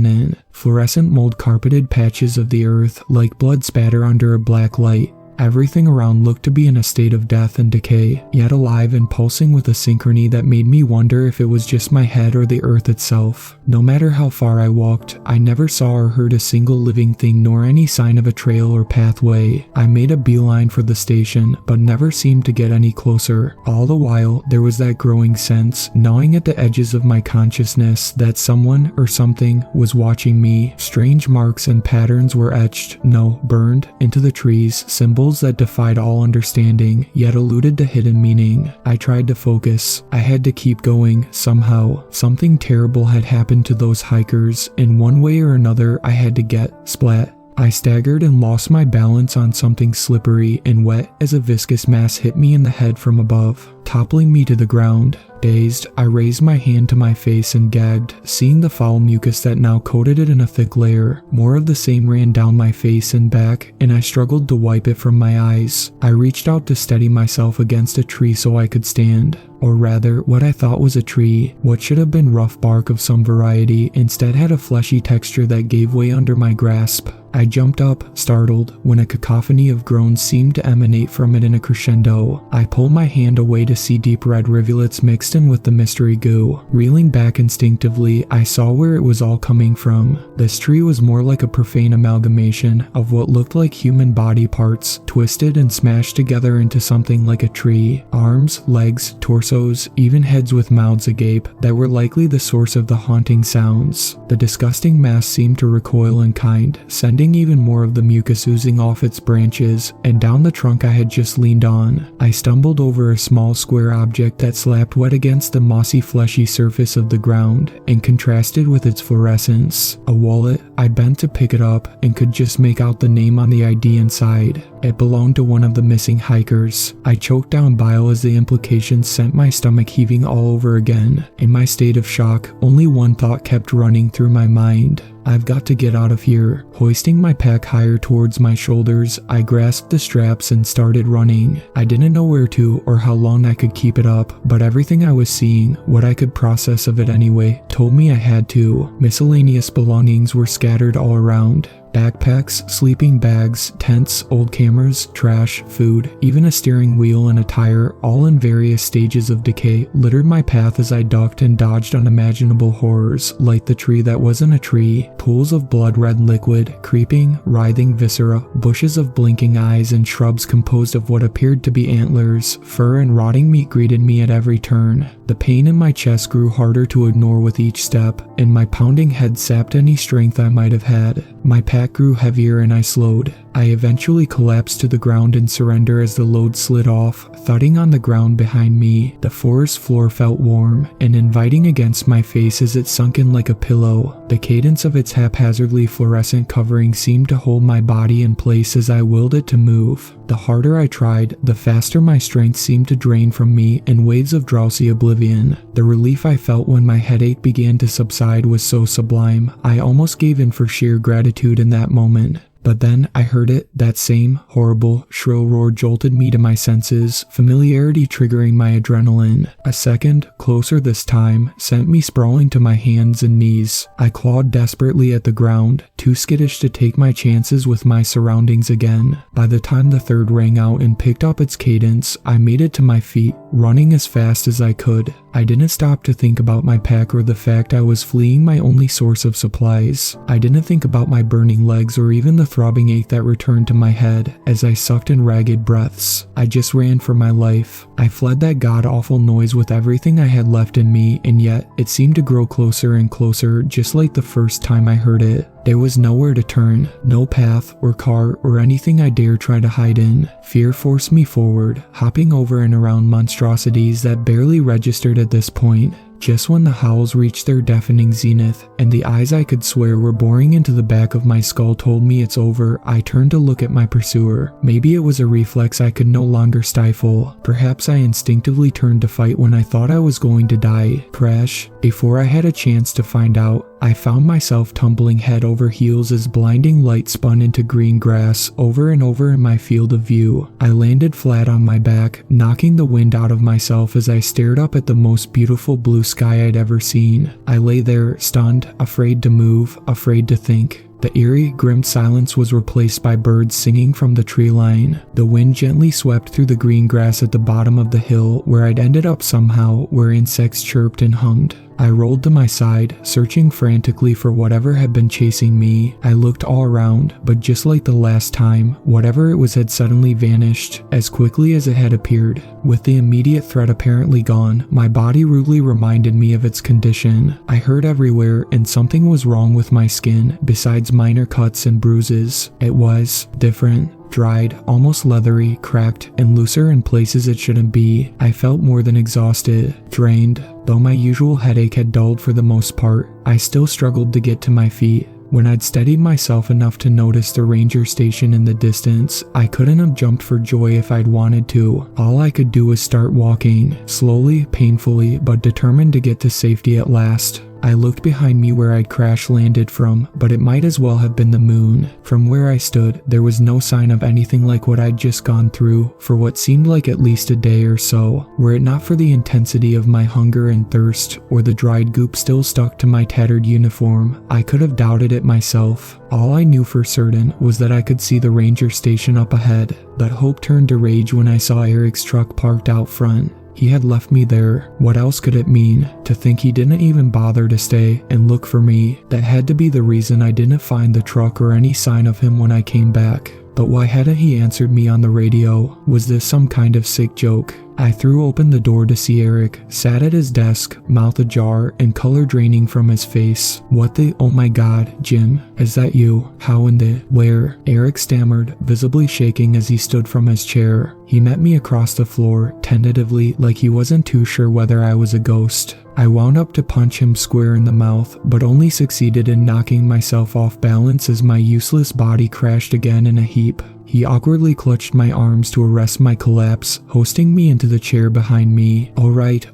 S1: Fluorescent mold-carpeted patches of the earth, like blood spatter under a black light. Everything around looked to be in a state of death and decay, yet alive and pulsing with a synchrony that made me wonder if it was just my head or the earth itself. No matter how far I walked, I never saw or heard a single living thing nor any sign of a trail or pathway. I made a beeline for the station, but never seemed to get any closer. All the while, there was that growing sense, gnawing at the edges of my consciousness, that someone or something was watching me. Strange marks and patterns were etched, no, burned, into the trees, symbols symbols that defied all understanding, yet eluded the hidden meaning. I tried to focus. I had to keep going, somehow. Something terrible had happened to those hikers. In one way or another, I had to get splat. I staggered and lost my balance on something slippery and wet as a viscous mass hit me in the head from above, toppling me to the ground. Dazed, I raised my hand to my face and gagged, seeing the foul mucus that now coated it in a thick layer. More of the same ran down my face and back, and I struggled to wipe it from my eyes. I reached out to steady myself against a tree so I could stand. Or rather, what I thought was a tree, what should have been rough bark of some variety, instead had a fleshy texture that gave way under my grasp. I jumped up, startled, when a cacophony of groans seemed to emanate from it in a crescendo. I pulled my hand away to see deep red rivulets mixed in with the mystery goo. Reeling back instinctively, I saw where it was all coming from. This tree was more like a profane amalgamation of what looked like human body parts, twisted and smashed together into something like a tree. Arms, legs, torsos, even heads with mouths agape that were likely the source of the haunting sounds. The disgusting mass seemed to recoil in kind, sending even more of the mucus oozing off its branches and down the trunk I had just leaned on. I stumbled over a small square object that slapped wet against the mossy fleshy surface of the ground and contrasted with its fluorescence. A wallet. I bent to pick it up and could just make out the name on the ID inside. It belonged to one of the missing hikers. I choked down bile as the implications sent my stomach heaving all over again. In my state of shock, only one thought kept running through my mind. I've got to get out of here. Hoisting my pack higher towards my shoulders, I grasped the straps and started running. I didn't know where to or how long I could keep it up, but everything I was seeing, what I could process of it anyway, told me I had to. Miscellaneous belongings were scattered all around. Backpacks, sleeping bags, tents, old cameras, trash, food, even a steering wheel and a tire, all in various stages of decay, littered my path as I ducked and dodged unimaginable horrors, like the tree that wasn't a tree, pools of blood-red liquid, creeping, writhing viscera, bushes of blinking eyes, and shrubs composed of what appeared to be antlers. Fur and rotting meat greeted me at every turn. The pain in my chest grew harder to ignore with each step, and my pounding head sapped any strength I might have had. My pack grew heavier and I slowed. I eventually collapsed to the ground in surrender as the load slid off, thudding on the ground behind me. The forest floor felt warm and inviting against my face as it sunk in like a pillow. The cadence of its haphazardly fluorescent covering seemed to hold my body in place as I willed it to move. The harder I tried, the faster my strength seemed to drain from me in waves of drowsy oblivion. The relief I felt when my headache began to subside was so sublime, I almost gave in for sheer gratitude in that moment. But then I heard it, that same horrible, shrill roar jolted me to my senses, familiarity triggering my adrenaline. A second, closer this time, sent me sprawling to my hands and knees. I clawed desperately at the ground, too skittish to take my chances with my surroundings again. By the time the third rang out and picked up its cadence, I made it to my feet, running as fast as I could. I didn't stop to think about my pack or the fact I was fleeing my only source of supplies. I didn't think about my burning legs or even the throbbing ache that returned to my head as I sucked in ragged breaths. I just ran for my life. I fled that god-awful noise with everything I had left in me, and yet it seemed to grow closer and closer, just like the first time I heard it. There was nowhere to turn, no path or car or anything I dare try to hide in. Fear forced me forward, hopping over and around monstrosities that barely registered at this point. Just when the howls reached their deafening zenith, and the eyes I could swear were boring into the back of my skull told me it's over, I turned to look at my pursuer. Maybe it was a reflex I could no longer stifle. Perhaps I instinctively turned to fight when I thought I was going to die. Crash. Before I had a chance to find out, I found myself tumbling head over heels as blinding light spun into green grass over and over in my field of view. I landed flat on my back, knocking the wind out of myself as I stared up at the most beautiful blue sky I'd ever seen. I lay there, stunned, afraid to move, afraid to think. The eerie, grim silence was replaced by birds singing from the tree line. The wind gently swept through the green grass at the bottom of the hill where I'd ended up somehow, where insects chirped and hummed. I rolled to my side, searching frantically for whatever had been chasing me. I looked all around, but just like the last time, whatever it was had suddenly vanished as quickly as it had appeared. With the immediate threat apparently gone, my body rudely reminded me of its condition. I hurt everywhere, and something was wrong with my skin, besides minor cuts and bruises. It was different. dried, almost leathery, cracked, and looser in places it shouldn't be. I felt more than exhausted, drained. Though my usual headache had dulled for the most part, I still struggled to get to my feet. When I'd steadied myself enough to notice the ranger station in the distance, I couldn't have jumped for joy if I'd wanted to. All I could do was start walking, slowly, painfully, but determined to get to safety at last. I looked behind me where I'd crash landed from, but it might as well have been the moon. From where I stood, there was no sign of anything like what I'd just gone through for what seemed like at least a day or so. Were it not for the intensity of my hunger and thirst, or the dried goop still stuck to my tattered uniform, I could have doubted it myself. All I knew for certain was that I could see the ranger station up ahead. But hope turned to rage when I saw Eric's truck parked out front. He had left me there. What else could it mean? To think he didn't even bother to stay and look for me. That had to be the reason I didn't find the truck or any sign of him when I came back. But why hadn't he answered me on the radio? Was this some kind of sick joke? I threw open the door to see Eric, sat at his desk, mouth ajar, and color draining from his face. What the— oh my god, Jim, is that you? How in the— where? Eric stammered, visibly shaking as he stood from his chair. He met me across the floor, tentatively, like he wasn't too sure whether I was a ghost. I wound up to punch him square in the mouth, but only succeeded in knocking myself off balance as my useless body crashed again in a heap. He awkwardly clutched my arms to arrest my collapse, hoisting me into the chair behind me. All right.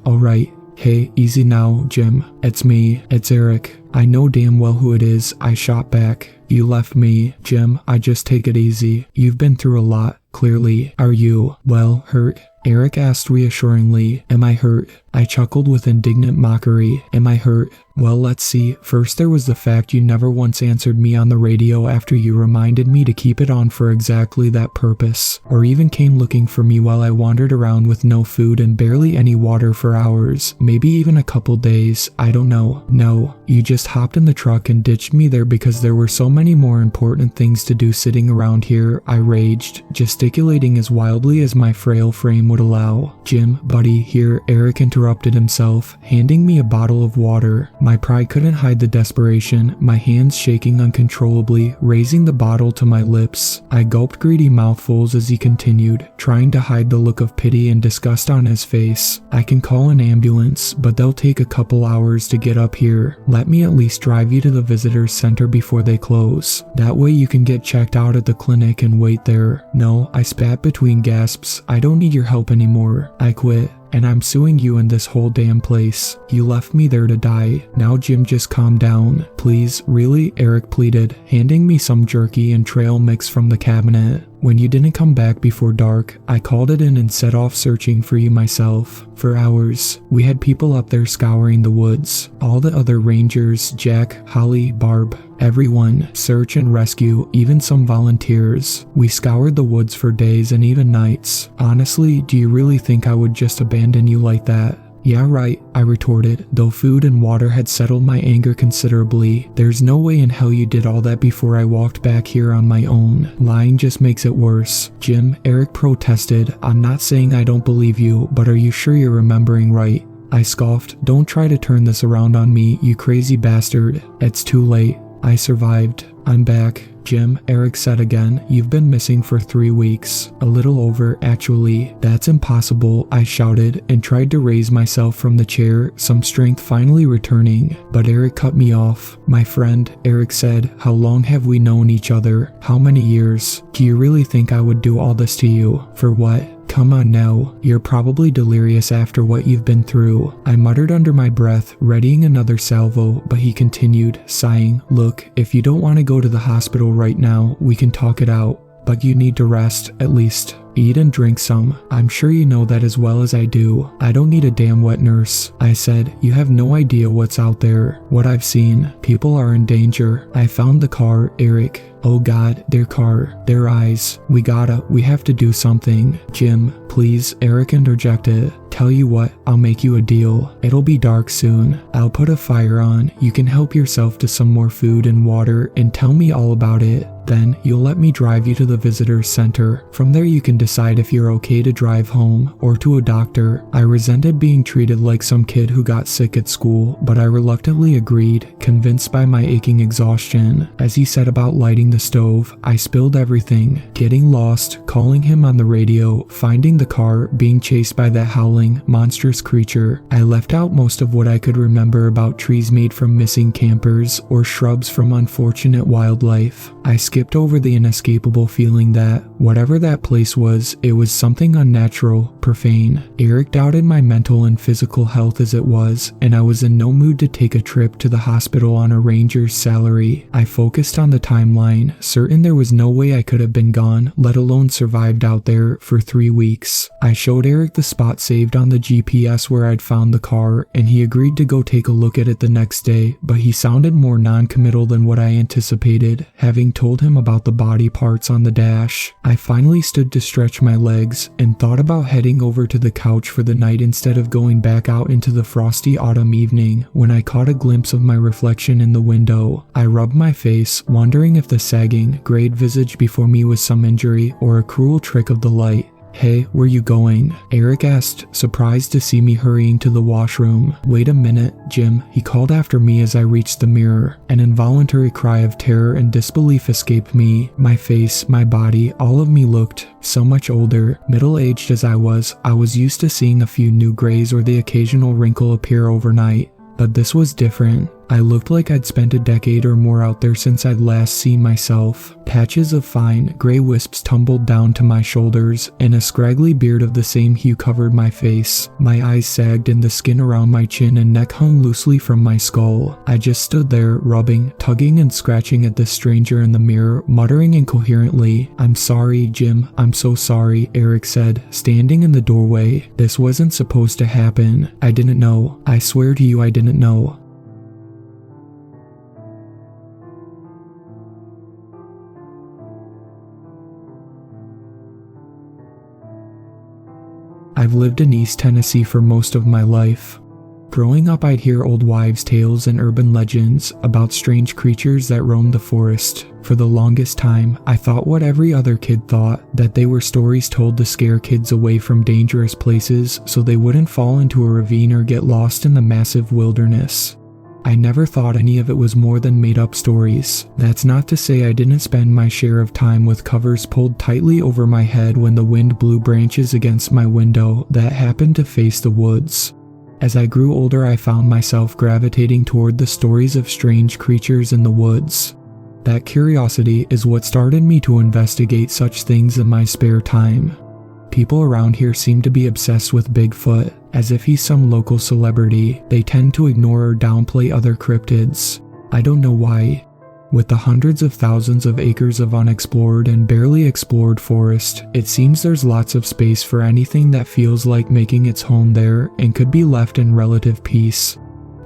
S1: Hey, easy now, Jim. It's me. It's Eric. I know damn well who it is, I shot back. You left me. Jim, I just take it easy. You've been through a lot, clearly. Are you, well, hurt? Eric asked reassuringly. Am I hurt? I chuckled with indignant mockery. Am I hurt? Well, let's see. First there was the fact you never once answered me on the radio after you reminded me to keep it on for exactly that purpose, or even came looking for me while I wandered around with no food and barely any water for hours, maybe even a couple days, I don't know. No, you just hopped in the truck and ditched me there because there were so many more important things to do sitting around here, I raged, gesticulating as wildly as my frail frame would allow. Jim, buddy, here, Eric interrupted himself, handing me a bottle of water. My pride couldn't hide the desperation, my hands shaking uncontrollably, raising the bottle to my lips. I gulped greedy mouthfuls as he continued, trying to hide the look of pity and disgust on his face. I can call an ambulance, but they'll take a couple hours to get up here. Let me at least drive you to the visitor center before they close. That way you can get checked out at the clinic and wait there. No, I spat between gasps. I don't need your help anymore. I quit. And I'm suing you and this whole damn place. You left me there to die. Now Jim, just calm down. Please, really? Eric pleaded, handing me some jerky and trail mix from the cabinet. When you didn't come back before dark, I called it in and set off searching for you myself. For hours, we had people up there scouring the woods. All the other rangers, Jack, Holly, Barb, everyone, search and rescue, even some volunteers. We scoured the woods for days and even nights. Honestly, do you really think I would just abandon you like that? Yeah, right, I retorted, though food and water had settled my anger considerably. There's no way in hell you did all that before I walked back here on my own. Lying just makes it worse. Jim, Eric protested. I'm not saying I don't believe you, but are you sure you're remembering right? I scoffed. Don't try to turn this around on me, you crazy bastard. It's too late. I survived. I'm back. Jim, Eric said again, you've been missing for 3 weeks. A little over, actually. That's impossible, I shouted, and tried to raise myself from the chair, some strength finally returning. But Eric cut me off. My friend, Eric said, how long have we known each other? How many years? Do you really think I would do all this to you? For what? Come on now, you're probably delirious after what you've been through. I muttered under my breath, readying another salvo, but he continued, sighing, look, if you don't want to go to the hospital right now, we can talk it out. But you need to rest, at least. Eat and drink some. I'm sure you know that as well as I do. I don't need a damn wet nurse. I said, you have no idea what's out there. What I've seen. People are in danger. I found the car, Eric. Oh god, their car, their eyes. We have to do something. Jim, please, Eric interjected. Tell you what, I'll make you a deal. It'll be dark soon. I'll put a fire on. You can help yourself to some more food and water and tell me all about it. Then, you'll let me drive you to the visitor's center. From there you can decide if you're okay to drive home or to a doctor. I resented being treated like some kid who got sick at school, but I reluctantly agreed, convinced by my aching exhaustion. As he said about lighting the stove, I spilled everything, getting lost, calling him on the radio, finding the car, being chased by that howling, monstrous creature. I left out most of what I could remember about trees made from missing campers or shrubs from unfortunate wildlife. I skipped over the inescapable feeling that, whatever that place was, it was something unnatural, profane. Eric doubted my mental and physical health as it was, and I was in no mood to take a trip to the hospital on a ranger's salary. I focused on the timeline, certain there was no way I could have been gone, let alone survived out there, for 3 weeks. I showed Eric the spot saved on the GPS where I'd found the car, and he agreed to go take a look at it the next day, but he sounded more non-committal than what I anticipated, having told him about the body parts on the dash. I finally stood to stretch my legs and thought about heading over to the couch for the night instead of going back out into the frosty autumn evening when I caught a glimpse of my reflection in the window. I rubbed my face, wondering if the sagging, grayed visage before me was some injury or a cruel trick of the light. "Hey, where you going?" Eric asked, surprised to see me hurrying to the washroom. "Wait a minute, Jim," he called after me as I reached the mirror. An involuntary cry of terror and disbelief escaped me. My face, my body, all of me looked so much older. Middle-aged as I was used to seeing a few new grays or the occasional wrinkle appear overnight. But this was different. I looked like I'd spent a decade or more out there since I'd last seen myself. Patches of fine, gray wisps tumbled down to my shoulders, and a scraggly beard of the same hue covered my face. My eyes sagged and the skin around my chin and neck hung loosely from my skull. I just stood there, rubbing, tugging and scratching at this stranger in the mirror, muttering incoherently. "I'm sorry, Jim, I'm so sorry," Eric said, standing in the doorway. "This wasn't supposed to happen. I didn't know. I swear to you I didn't know." I've lived in East Tennessee for most of my life. Growing up, I'd hear old wives' tales and urban legends about strange creatures that roamed the forest. For the longest time, I thought what every other kid thought, that they were stories told to scare kids away from dangerous places so they wouldn't fall into a ravine or get lost in the massive wilderness. I never thought any of it was more than made-up stories. That's not to say I didn't spend my share of time with covers pulled tightly over my head when the wind blew branches against my window that happened to face the woods. As I grew older, I found myself gravitating toward the stories of strange creatures in the woods. That curiosity is what started me to investigate such things in my spare time. People around here seem to be obsessed with Bigfoot, as if he's some local celebrity. They tend to ignore or downplay other cryptids. I don't know why. With the hundreds of thousands of acres of unexplored and barely explored forest, it seems there's lots of space for anything that feels like making its home there and could be left in relative peace.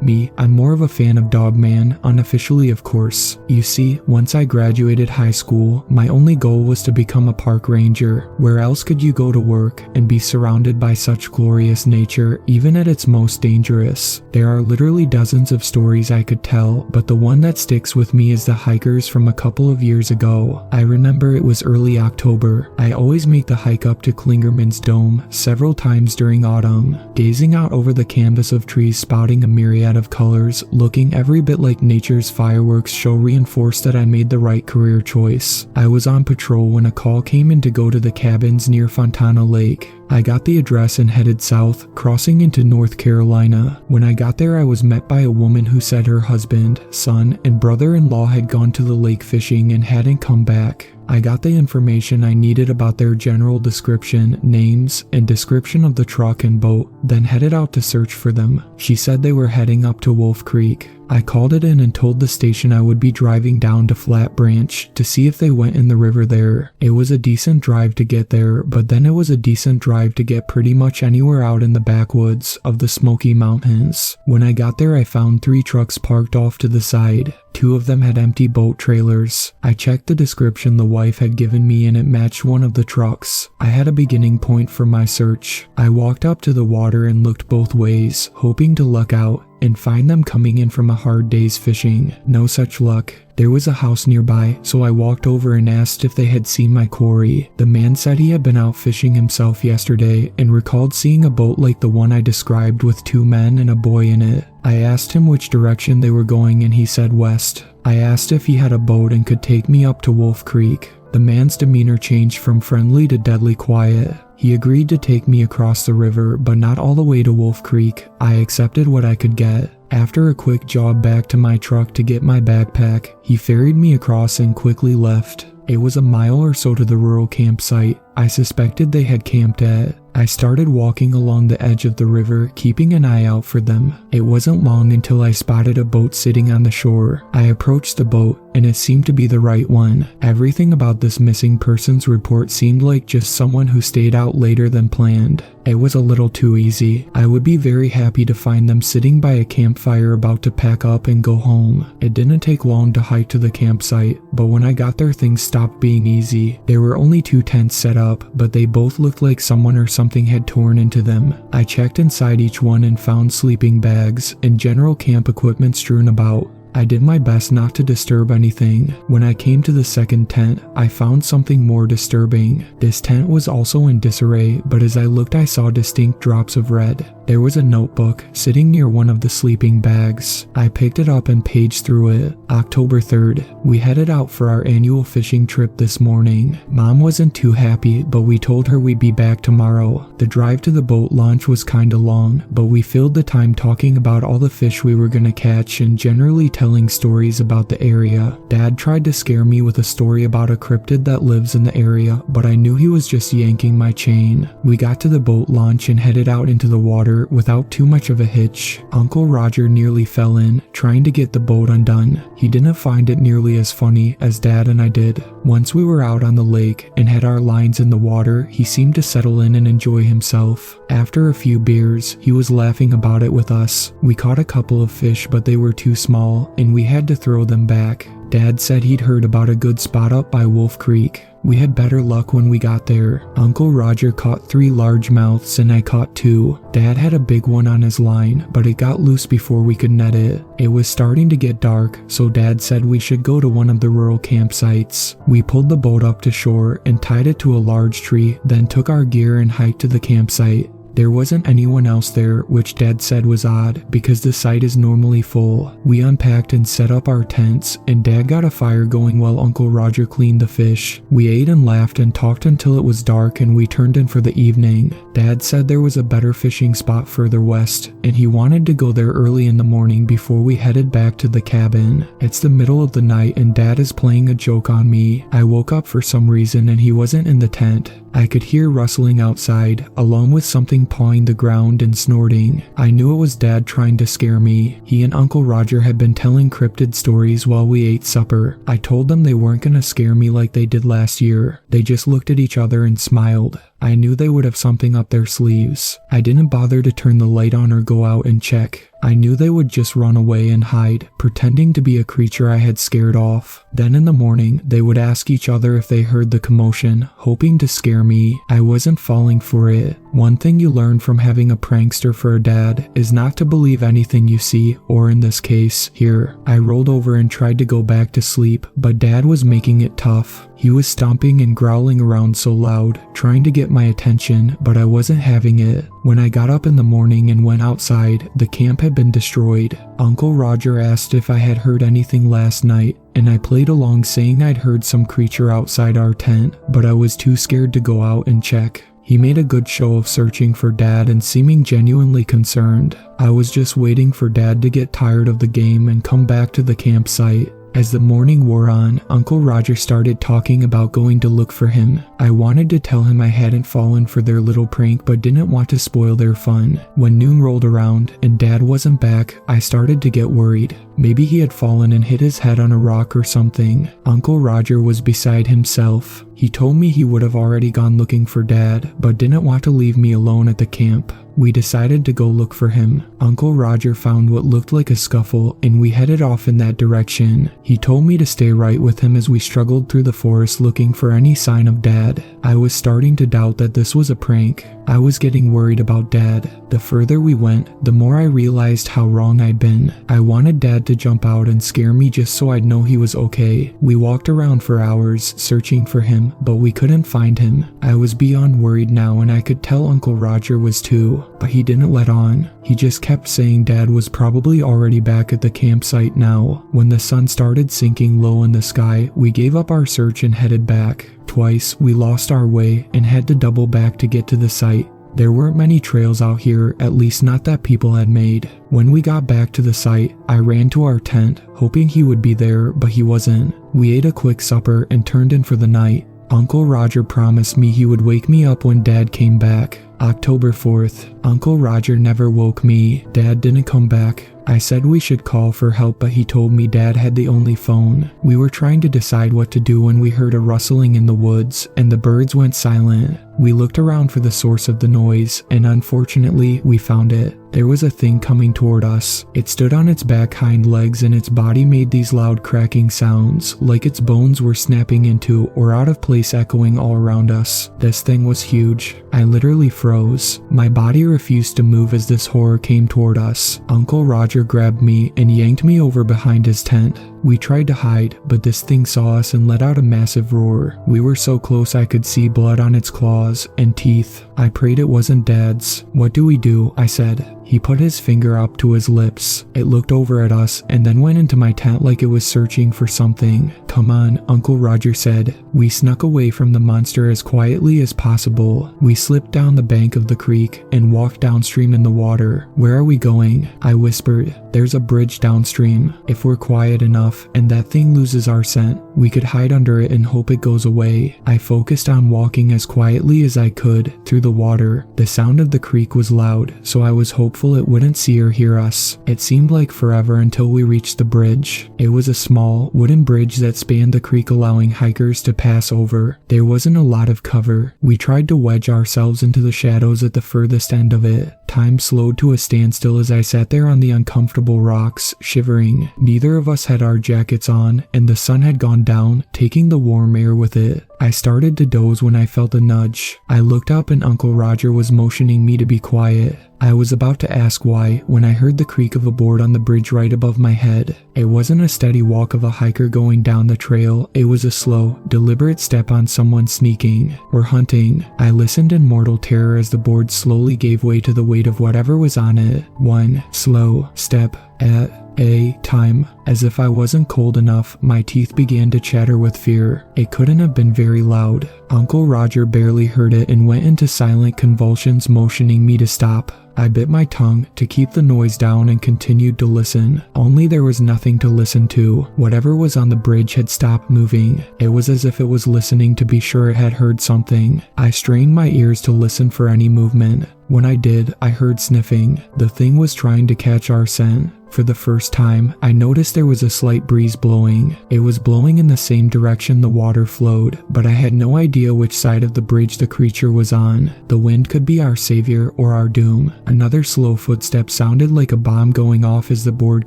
S1: Me, I'm more of a fan of Dogman, unofficially of course. You see, once I graduated high school, my only goal was to become a park ranger. Where else could you go to work and be surrounded by such glorious nature, even at its most dangerous? There are literally dozens of stories I could tell, but the one that sticks with me is the hikers from a couple of years ago. I remember it was early October. I always make the hike up to Klingerman's Dome several times during autumn, gazing out over the canvas of trees spouting a myriad of colors, looking every bit like nature's fireworks show reinforced that I made the right career choice. I was on patrol when a call came in to go to the cabins near Fontana Lake. I got the address and headed south, crossing into North Carolina. When I got there, I was met by a woman who said her husband, son, and brother-in-law had gone to the lake fishing and hadn't come back. I got the information I needed about their general description, names, and description of the truck and boat, then headed out to search for them. She said they were heading up to Wolf Creek. I called it in and told the station I would be driving down to Flat Branch to see if they went in the river there. It was a decent drive to get there, but then it was a decent drive to get pretty much anywhere out in the backwoods of the Smoky Mountains. When I got there, I found 3 trucks parked off to the side. 2 of them had empty boat trailers. I checked the description the wife had given me and it matched one of the trucks. I had a beginning point for my search. I walked up to the water and looked both ways, hoping to luck out. and find them coming in from a hard day's fishing. No such luck. There was a house nearby, so I walked over and asked if they had seen my quarry. The man said he had been out fishing himself yesterday and recalled seeing a boat like the one I described with 2 men and a boy in it. I asked him which direction they were going and he said west. I asked if he had a boat and could take me up to Wolf Creek. The man's demeanor changed from friendly to deadly quiet. He agreed to take me across the river, but not all the way to Wolf Creek. I accepted what I could get. After a quick jog back to my truck to get my backpack, he ferried me across and quickly left. It was a mile or so to the rural campsite I suspected they had camped at. I started walking along the edge of the river, keeping an eye out for them. It wasn't long until I spotted a boat sitting on the shore. I approached the boat, and it seemed to be the right one. Everything about this missing persons report seemed like just someone who stayed out later than planned. It was a little too easy. I would be very happy to find them sitting by a campfire about to pack up and go home. It didn't take long to hike to the campsite, but when I got there things stopped being easy. There were only 2 tents set up, but they both looked like someone or something had torn into them. I checked inside each one and found sleeping bags and general camp equipment strewn about. I did my best not to disturb anything. When I came to the second tent, I found something more disturbing. This tent was also in disarray, but as I looked I saw distinct drops of red. There was a notebook sitting near one of the sleeping bags. I picked it up and paged through it. October 3rd. We headed out for our annual fishing trip this morning. Mom wasn't too happy, but we told her we'd be back tomorrow. The drive to the boat launch was kinda long, but we filled the time talking about all the fish we were gonna catch and generally telling stories about the area. Dad tried to scare me with a story about a cryptid that lives in the area, but I knew he was just yanking my chain. We got to the boat launch and headed out into the water without too much of a hitch. Uncle Roger nearly fell in, trying to get the boat undone. He didn't find it nearly as funny as Dad and I did. Once we were out on the lake and had our lines in the water, he seemed to settle in and enjoy himself. After a few beers, he was laughing about it with us. We caught a couple of fish, but they were too small, and we had to throw them back. Dad said he'd heard about a good spot up by Wolf Creek. We had better luck when we got there. Uncle Roger caught 3 largemouths and I caught 2. Dad had a big one on his line, but it got loose before we could net it. It was starting to get dark, so Dad said we should go to one of the rural campsites. We pulled the boat up to shore and tied it to a large tree, then took our gear and hiked to the campsite. There wasn't anyone else there, which Dad said was odd because the site is normally full. We unpacked and set up our tents, and Dad got a fire going while Uncle Roger cleaned the fish. We ate and laughed and talked until it was dark and we turned in for the evening. Dad said there was a better fishing spot further west, and he wanted to go there early in the morning before we headed back to the cabin. It's the middle of the night and Dad is playing a joke on me. I woke up for some reason and he wasn't in the tent. I could hear rustling outside, along with something pawing the ground and snorting. I knew it was Dad trying to scare me. He and Uncle Roger had been telling cryptid stories while we ate supper. I told them they weren't gonna scare me like they did last year. They just looked at each other and smiled. I knew they would have something up their sleeves. I didn't bother to turn the light on or go out and check. I knew they would just run away and hide, pretending to be a creature I had scared off. Then in the morning, they would ask each other if they heard the commotion, hoping to scare me. I wasn't falling for it. One thing you learn from having a prankster for a dad is not to believe anything you see, or in this case, hear. I rolled over and tried to go back to sleep, but Dad was making it tough. He was stomping and growling around so loud, trying to get my attention, but I wasn't having it. When I got up in the morning and went outside, the camp had been destroyed. Uncle Roger asked if I had heard anything last night, and I played along saying I'd heard some creature outside our tent, but I was too scared to go out and check. He made a good show of searching for Dad and seeming genuinely concerned. I was just waiting for Dad to get tired of the game and come back to the campsite. As the morning wore on, Uncle Roger started talking about going to look for him. I wanted to tell him I hadn't fallen for their little prank but didn't want to spoil their fun. When noon rolled around and Dad wasn't back, I started to get worried. Maybe he had fallen and hit his head on a rock or something. Uncle Roger was beside himself. He told me he would have already gone looking for Dad, but didn't want to leave me alone at the camp. We decided to go look for him. Uncle Roger found what looked like a scuffle, and we headed off in that direction. He told me to stay right with him as we struggled through the forest looking for any sign of Dad. I was starting to doubt that this was a prank. I was getting worried about Dad. The further we went, the more I realized how wrong I'd been. I wanted Dad to jump out and scare me just so I'd know he was okay. We walked around for hours searching for him, but we couldn't find him. I was beyond worried now, and I could tell Uncle Roger was too, but he didn't let on. He just kept saying Dad was probably already back at the campsite now. When the sun started sinking low in the sky, we gave up our search and headed back. Twice, we lost our way and had to double back to get to the site. There weren't many trails out here, at least not that people had made. When we got back to the site, I ran to our tent, hoping he would be there, but he wasn't. We ate a quick supper and turned in for the night. Uncle Roger promised me he would wake me up when Dad came back. October 4th. Uncle Roger never woke me. Dad didn't come back. I said we should call for help, but he told me Dad had the only phone. We were trying to decide what to do when we heard a rustling in the woods, and the birds went silent. We looked around for the source of the noise, and unfortunately, we found it. There was a thing coming toward us. It stood on its back hind legs, and its body made these loud cracking sounds, like its bones were snapping into or out of place, echoing all around us. This thing was huge. I literally froze. My body refused to move as this horror came toward us. Uncle Roger grabbed me and yanked me over behind his tent. We tried to hide, but this thing saw us and let out a massive roar. We were so close I could see blood on its claws and teeth. I prayed it wasn't Dad's. "What do we do?" I said. He put his finger up to his lips. It looked over at us and then went into my tent like it was searching for something. "Come on," Uncle Roger said. We snuck away from the monster as quietly as possible. We slipped down the bank of the creek and walked downstream in the water. "Where are we going?" I whispered. "There's a bridge downstream. If we're quiet enough and that thing loses our scent, we could hide under it and hope it goes away." I focused on walking as quietly as I could through the water. The sound of the creek was loud, so I was hopeful it wouldn't see or hear us. It seemed like forever until we reached the bridge. It was a small wooden bridge that spanned the creek, allowing hikers to pass over. There wasn't a lot of cover. We tried to wedge ourselves into the shadows at the furthest end of it. Time slowed to a standstill as I sat there on the uncomfortable rocks, shivering. Neither of us had our jackets on, and the sun had gone down, taking the warm air with it. I started to doze when I felt a nudge. I looked up and Uncle Roger was motioning me to be quiet. I was about to ask why when I heard the creak of a board on the bridge right above my head. It wasn't a steady walk of a hiker going down the trail. It was a slow, deliberate step on someone sneaking or hunting. I listened in mortal terror as the board slowly gave way to the weight of whatever was on it. One slow step at a time. As if I wasn't cold enough, my teeth began to chatter with fear. It couldn't have been very loud. Uncle Roger barely heard it and went into silent convulsions, motioning me to stop. I bit my tongue to keep the noise down and continued to listen. Only there was nothing to listen to. Whatever was on the bridge had stopped moving. It was as if it was listening to be sure it had heard something. I strained my ears to listen for any movement. When I did, I heard sniffing. The thing was trying to catch our scent. For the first time, I noticed there was a slight breeze blowing. It was blowing in the same direction the water flowed, but I had no idea which side of the bridge the creature was on. The wind could be our savior or our doom. Another slow footstep sounded like a bomb going off as the board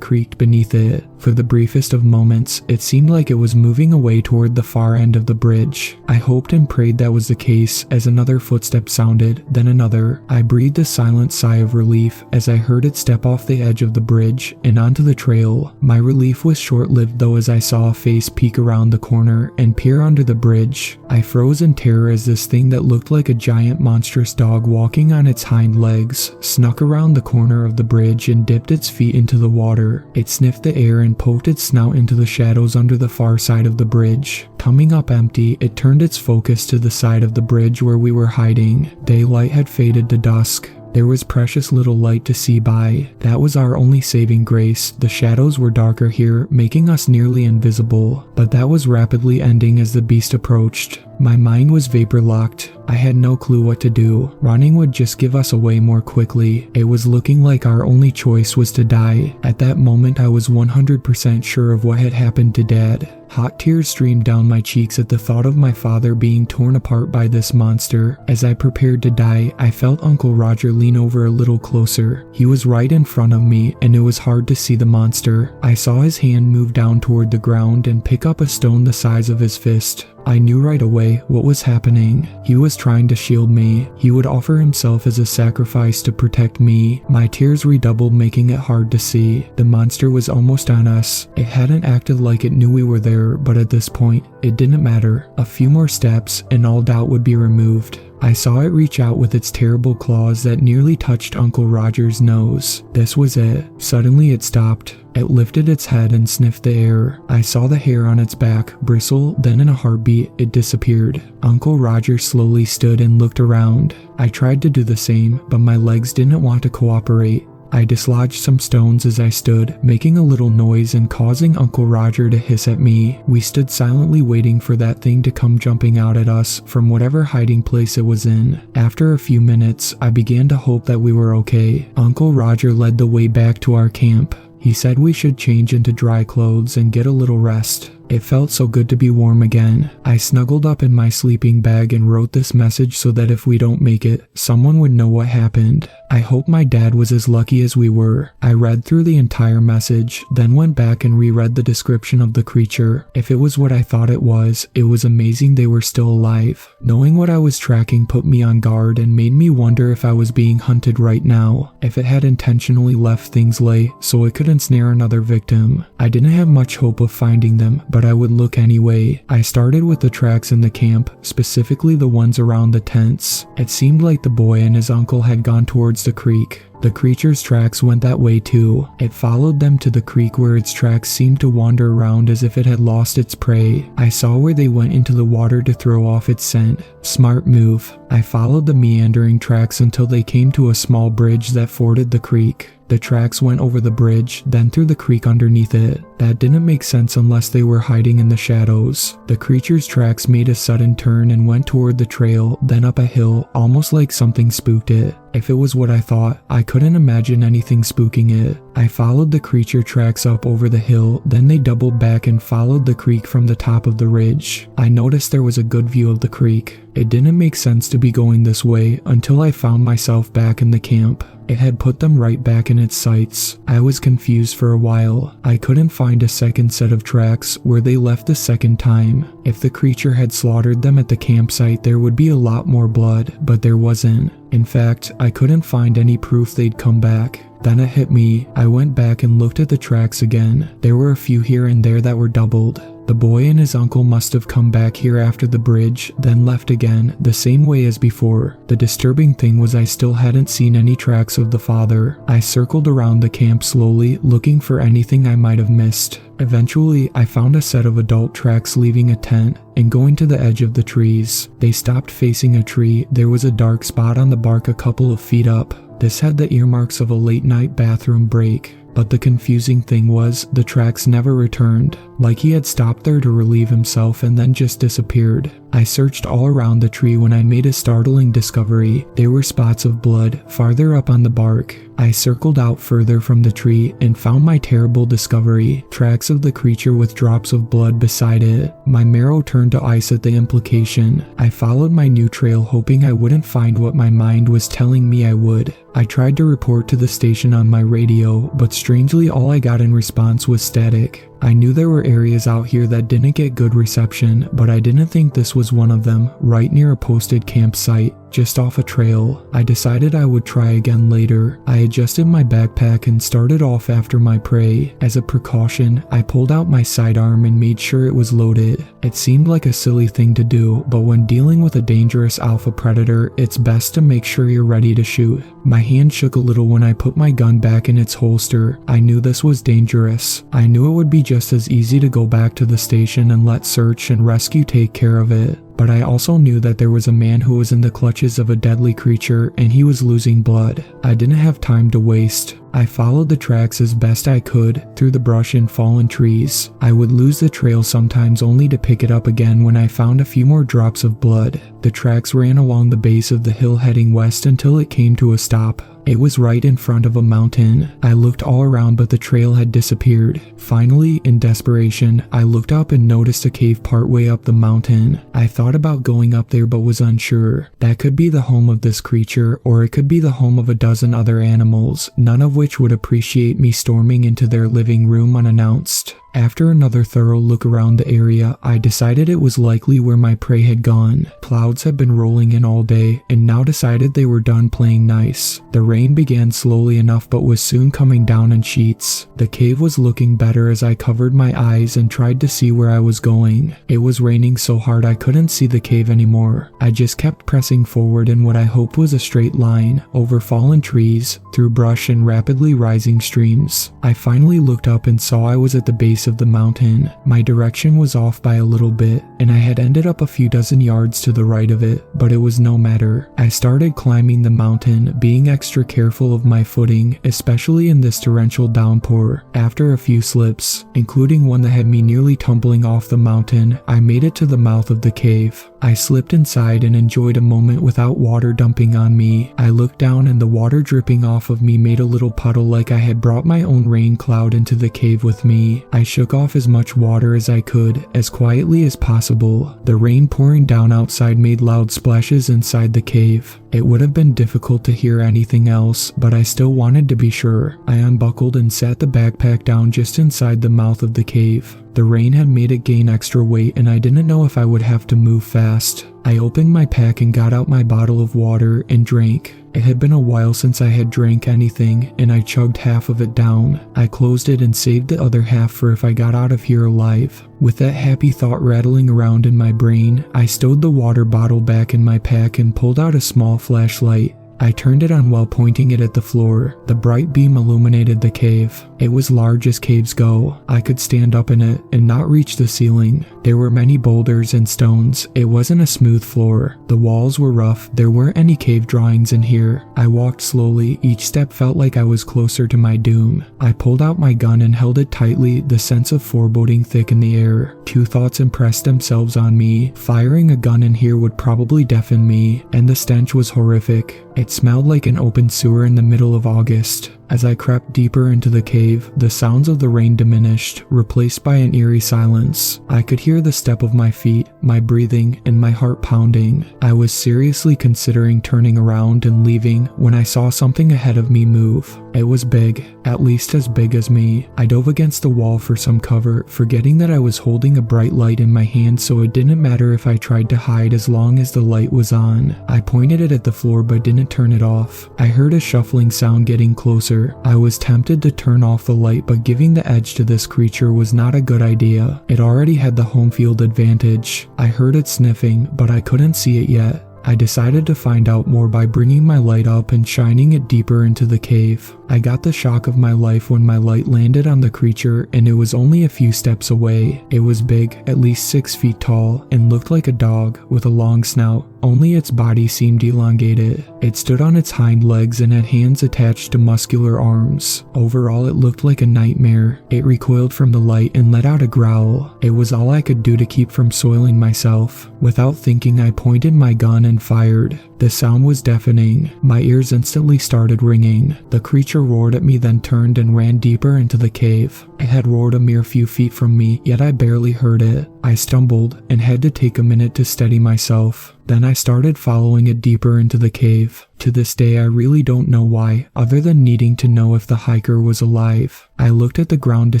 S1: creaked beneath it. For the briefest of moments, it seemed like it was moving away toward the far end of the bridge. I hoped and prayed that was the case as another footstep sounded, then another. I breathed a silent sigh of relief as I heard it step off the edge of the bridge and onto the trail. My relief was short-lived though, as I saw a face peek around the corner and peer under the bridge. I froze in terror as this thing that looked like a giant monstrous dog walking on its hind legs snuck around the corner of the bridge and dipped its feet into the water. It sniffed the air and poked its snout into the shadows under the far side of the bridge. Coming up empty, it turned its focus to the side of the bridge where we were hiding. Daylight had faded to dusk. There was precious little light to see by. That was our only saving grace. The shadows were darker here, making us nearly invisible, but that was rapidly ending as the beast approached. My mind was vapor-locked. I had no clue what to do. Running would just give us away more quickly. It was looking like our only choice was to die. At that moment, I was 100% sure of what had happened to Dad. Hot tears streamed down my cheeks at the thought of my father being torn apart by this monster. As I prepared to die, I felt Uncle Roger lean over a little closer. He was right in front of me, and it was hard to see the monster. I saw his hand move down toward the ground and pick up a stone the size of his fist. I knew right away what was happening. He was trying to shield me. He would offer himself as a sacrifice to protect me. My tears redoubled, making it hard to see. The monster was almost on us. It hadn't acted like it knew we were there, but at this point, it didn't matter. A few more steps and all doubt would be removed. I saw it reach out with its terrible claws that nearly touched Uncle Roger's nose. This was it. Suddenly it stopped. It lifted its head and sniffed the air. I saw the hair on its back bristle, then in a heartbeat, it disappeared. Uncle Roger slowly stood and looked around. I tried to do the same, but my legs didn't want to cooperate. I dislodged some stones as I stood, making a little noise and causing Uncle Roger to hiss at me. We stood silently waiting for that thing to come jumping out at us from whatever hiding place it was in. After a few minutes, I began to hope that we were okay. Uncle Roger led the way back to our camp. He said we should change into dry clothes and get a little rest. It felt so good to be warm again. I snuggled up in my sleeping bag and wrote this message so that if we don't make it, someone would know what happened. I hope my dad was as lucky as we were. I read through the entire message, then went back and reread the description of the creature. If it was what I thought it was amazing they were still alive. Knowing what I was tracking put me on guard and made me wonder if I was being hunted right now, if it had intentionally left things lay so it could ensnare another victim. I didn't have much hope of finding them, but I would look anyway. I started with the tracks in the camp, specifically the ones around the tents. It seemed like the boy and his uncle had gone towards the creek. The creature's tracks went that way too. It followed them to the creek where its tracks seemed to wander around as if it had lost its prey. I saw where they went into the water to throw off its scent. Smart move. I followed the meandering tracks until they came to a small bridge that forded the creek. The tracks went over the bridge, then through the creek underneath it. That didn't make sense unless they were hiding in the shadows. The creature's tracks made a sudden turn and went toward the trail, then up a hill, almost like something spooked it. If it was what I thought, I couldn't imagine anything spooking it. I followed the creature tracks up over the hill, then they doubled back and followed the creek from the top of the ridge. I noticed there was a good view of the creek. It didn't make sense to be going this way until I found myself back in the camp. It had put them right back in its sights. I was confused for a while. I couldn't find a second set of tracks where they left the second time. If the creature had slaughtered them at the campsite, there would be a lot more blood, but there wasn't. In fact, I couldn't find any proof they'd come back. Then it hit me. I went back and looked at the tracks again. There were a few here and there that were doubled. The boy and his uncle must have come back here after the bridge, then left again, the same way as before. The disturbing thing was I still hadn't seen any tracks of the father. I circled around the camp slowly, looking for anything I might have missed. Eventually, I found a set of adult tracks leaving a tent and going to the edge of the trees. They stopped facing a tree. There was a dark spot on the bark a couple of feet up. This had the earmarks of a late-night bathroom break. But the confusing thing was, the tracks never returned, like he had stopped there to relieve himself and then just disappeared. I searched all around the tree when I made a startling discovery. There were spots of blood farther up on the bark. I circled out further from the tree and found my terrible discovery, tracks of the creature with drops of blood beside it. My marrow turned to ice at the implication. I followed my new trail hoping I wouldn't find what my mind was telling me I would. I tried to report to the station on my radio, but strangely all I got in response was static. I knew there were areas out here that didn't get good reception, but I didn't think this was one of them, right near a posted campsite, just off a trail. I decided I would try again later. I adjusted my backpack and started off after my prey. As a precaution, I pulled out my sidearm and made sure it was loaded. It seemed like a silly thing to do, but when dealing with a dangerous alpha predator, it's best to make sure you're ready to shoot. My hand shook a little when I put my gun back in its holster. I knew this was dangerous. I knew it would be just as easy to go back to the station and let search and rescue take care of it. But I also knew that there was a man who was in the clutches of a deadly creature and he was losing blood. I didn't have time to waste. I followed the tracks as best I could through the brush and fallen trees. I would lose the trail sometimes only to pick it up again when I found a few more drops of blood. The tracks ran along the base of the hill heading west until it came to a stop. It was right in front of a mountain. I looked all around but the trail had disappeared. Finally, in desperation, I looked up and noticed a cave partway up the mountain. I thought about going up there but was unsure. That could be the home of this creature, or it could be the home of a dozen other animals, none of which would appreciate me storming into their living room unannounced. After another thorough look around the area, I decided it was likely where my prey had gone. Clouds had been rolling in all day, and now decided they were done playing nice. The rain began slowly enough but was soon coming down in sheets. The cave was looking better as I covered my eyes and tried to see where I was going. It was raining so hard I couldn't see the cave anymore. I just kept pressing forward in what I hoped was a straight line, over fallen trees, through brush and rapidly rising streams. I finally looked up and saw I was at the base of the mountain. My direction was off by a little bit, and I had ended up a few dozen yards to the right of it, but it was no matter. I started climbing the mountain, being extra careful of my footing, especially in this torrential downpour. After a few slips, including one that had me nearly tumbling off the mountain, I made it to the mouth of the cave. I slipped inside and enjoyed a moment without water dumping on me. I looked down and the water dripping off of me made a little puddle like I had brought my own rain cloud into the cave with me. I shook off as much water as I could, as quietly as possible. The rain pouring down outside made loud splashes inside the cave. It would have been difficult to hear anything else, but I still wanted to be sure. I unbuckled and sat the backpack down just inside the mouth of the cave. The rain had made it gain extra weight and I didn't know if I would have to move fast. I opened my pack and got out my bottle of water and drank. It had been a while since I had drank anything, and I chugged half of it down. I closed it and saved the other half for if I got out of here alive. With that happy thought rattling around in my brain, I stowed the water bottle back in my pack and pulled out a small flashlight. I turned it on while pointing it at the floor. The bright beam illuminated the cave. It was large as caves go. I could stand up in it and not reach the ceiling. There were many boulders and stones. It wasn't a smooth floor. The walls were rough. There weren't any cave drawings in here. I walked slowly. Each step felt like I was closer to my doom. I pulled out my gun and held it tightly, the sense of foreboding thick in the air. Two thoughts impressed themselves on me. Firing a gun in here would probably deafen me, and the stench was horrific. It smelled like an open sewer in the middle of August. As I crept deeper into the cave, the sounds of the rain diminished, replaced by an eerie silence. I could hear the step of my feet, my breathing, and my heart pounding. I was seriously considering turning around and leaving when I saw something ahead of me move. It was big, at least as big as me. I dove against the wall for some cover, forgetting that I was holding a bright light in my hand, so it didn't matter if I tried to hide as long as the light was on. I pointed it at the floor but didn't turn it off. I heard a shuffling sound getting closer. I was tempted to turn off the light, but giving the edge to this creature was not a good idea. It already had the home field advantage. I heard it sniffing, but I couldn't see it yet. I decided to find out more by bringing my light up and shining it deeper into the cave. I got the shock of my life when my light landed on the creature and it was only a few steps away. It was big, at least 6 feet tall, and looked like a dog with a long snout. Only its body seemed elongated. It stood on its hind legs and had hands attached to muscular arms. Overall, it looked like a nightmare. It recoiled from the light and let out a growl. It was all I could do to keep from soiling myself. Without thinking, I pointed my gun and fired. The sound was deafening. My ears instantly started ringing. The creature roared at me, then turned and ran deeper into the cave. It had roared a mere few feet from me, yet I barely heard it. I stumbled and had to take a minute to steady myself. Then I started following it deeper into the cave. To this day, I really don't know why, other than needing to know if the hiker was alive. I looked at the ground to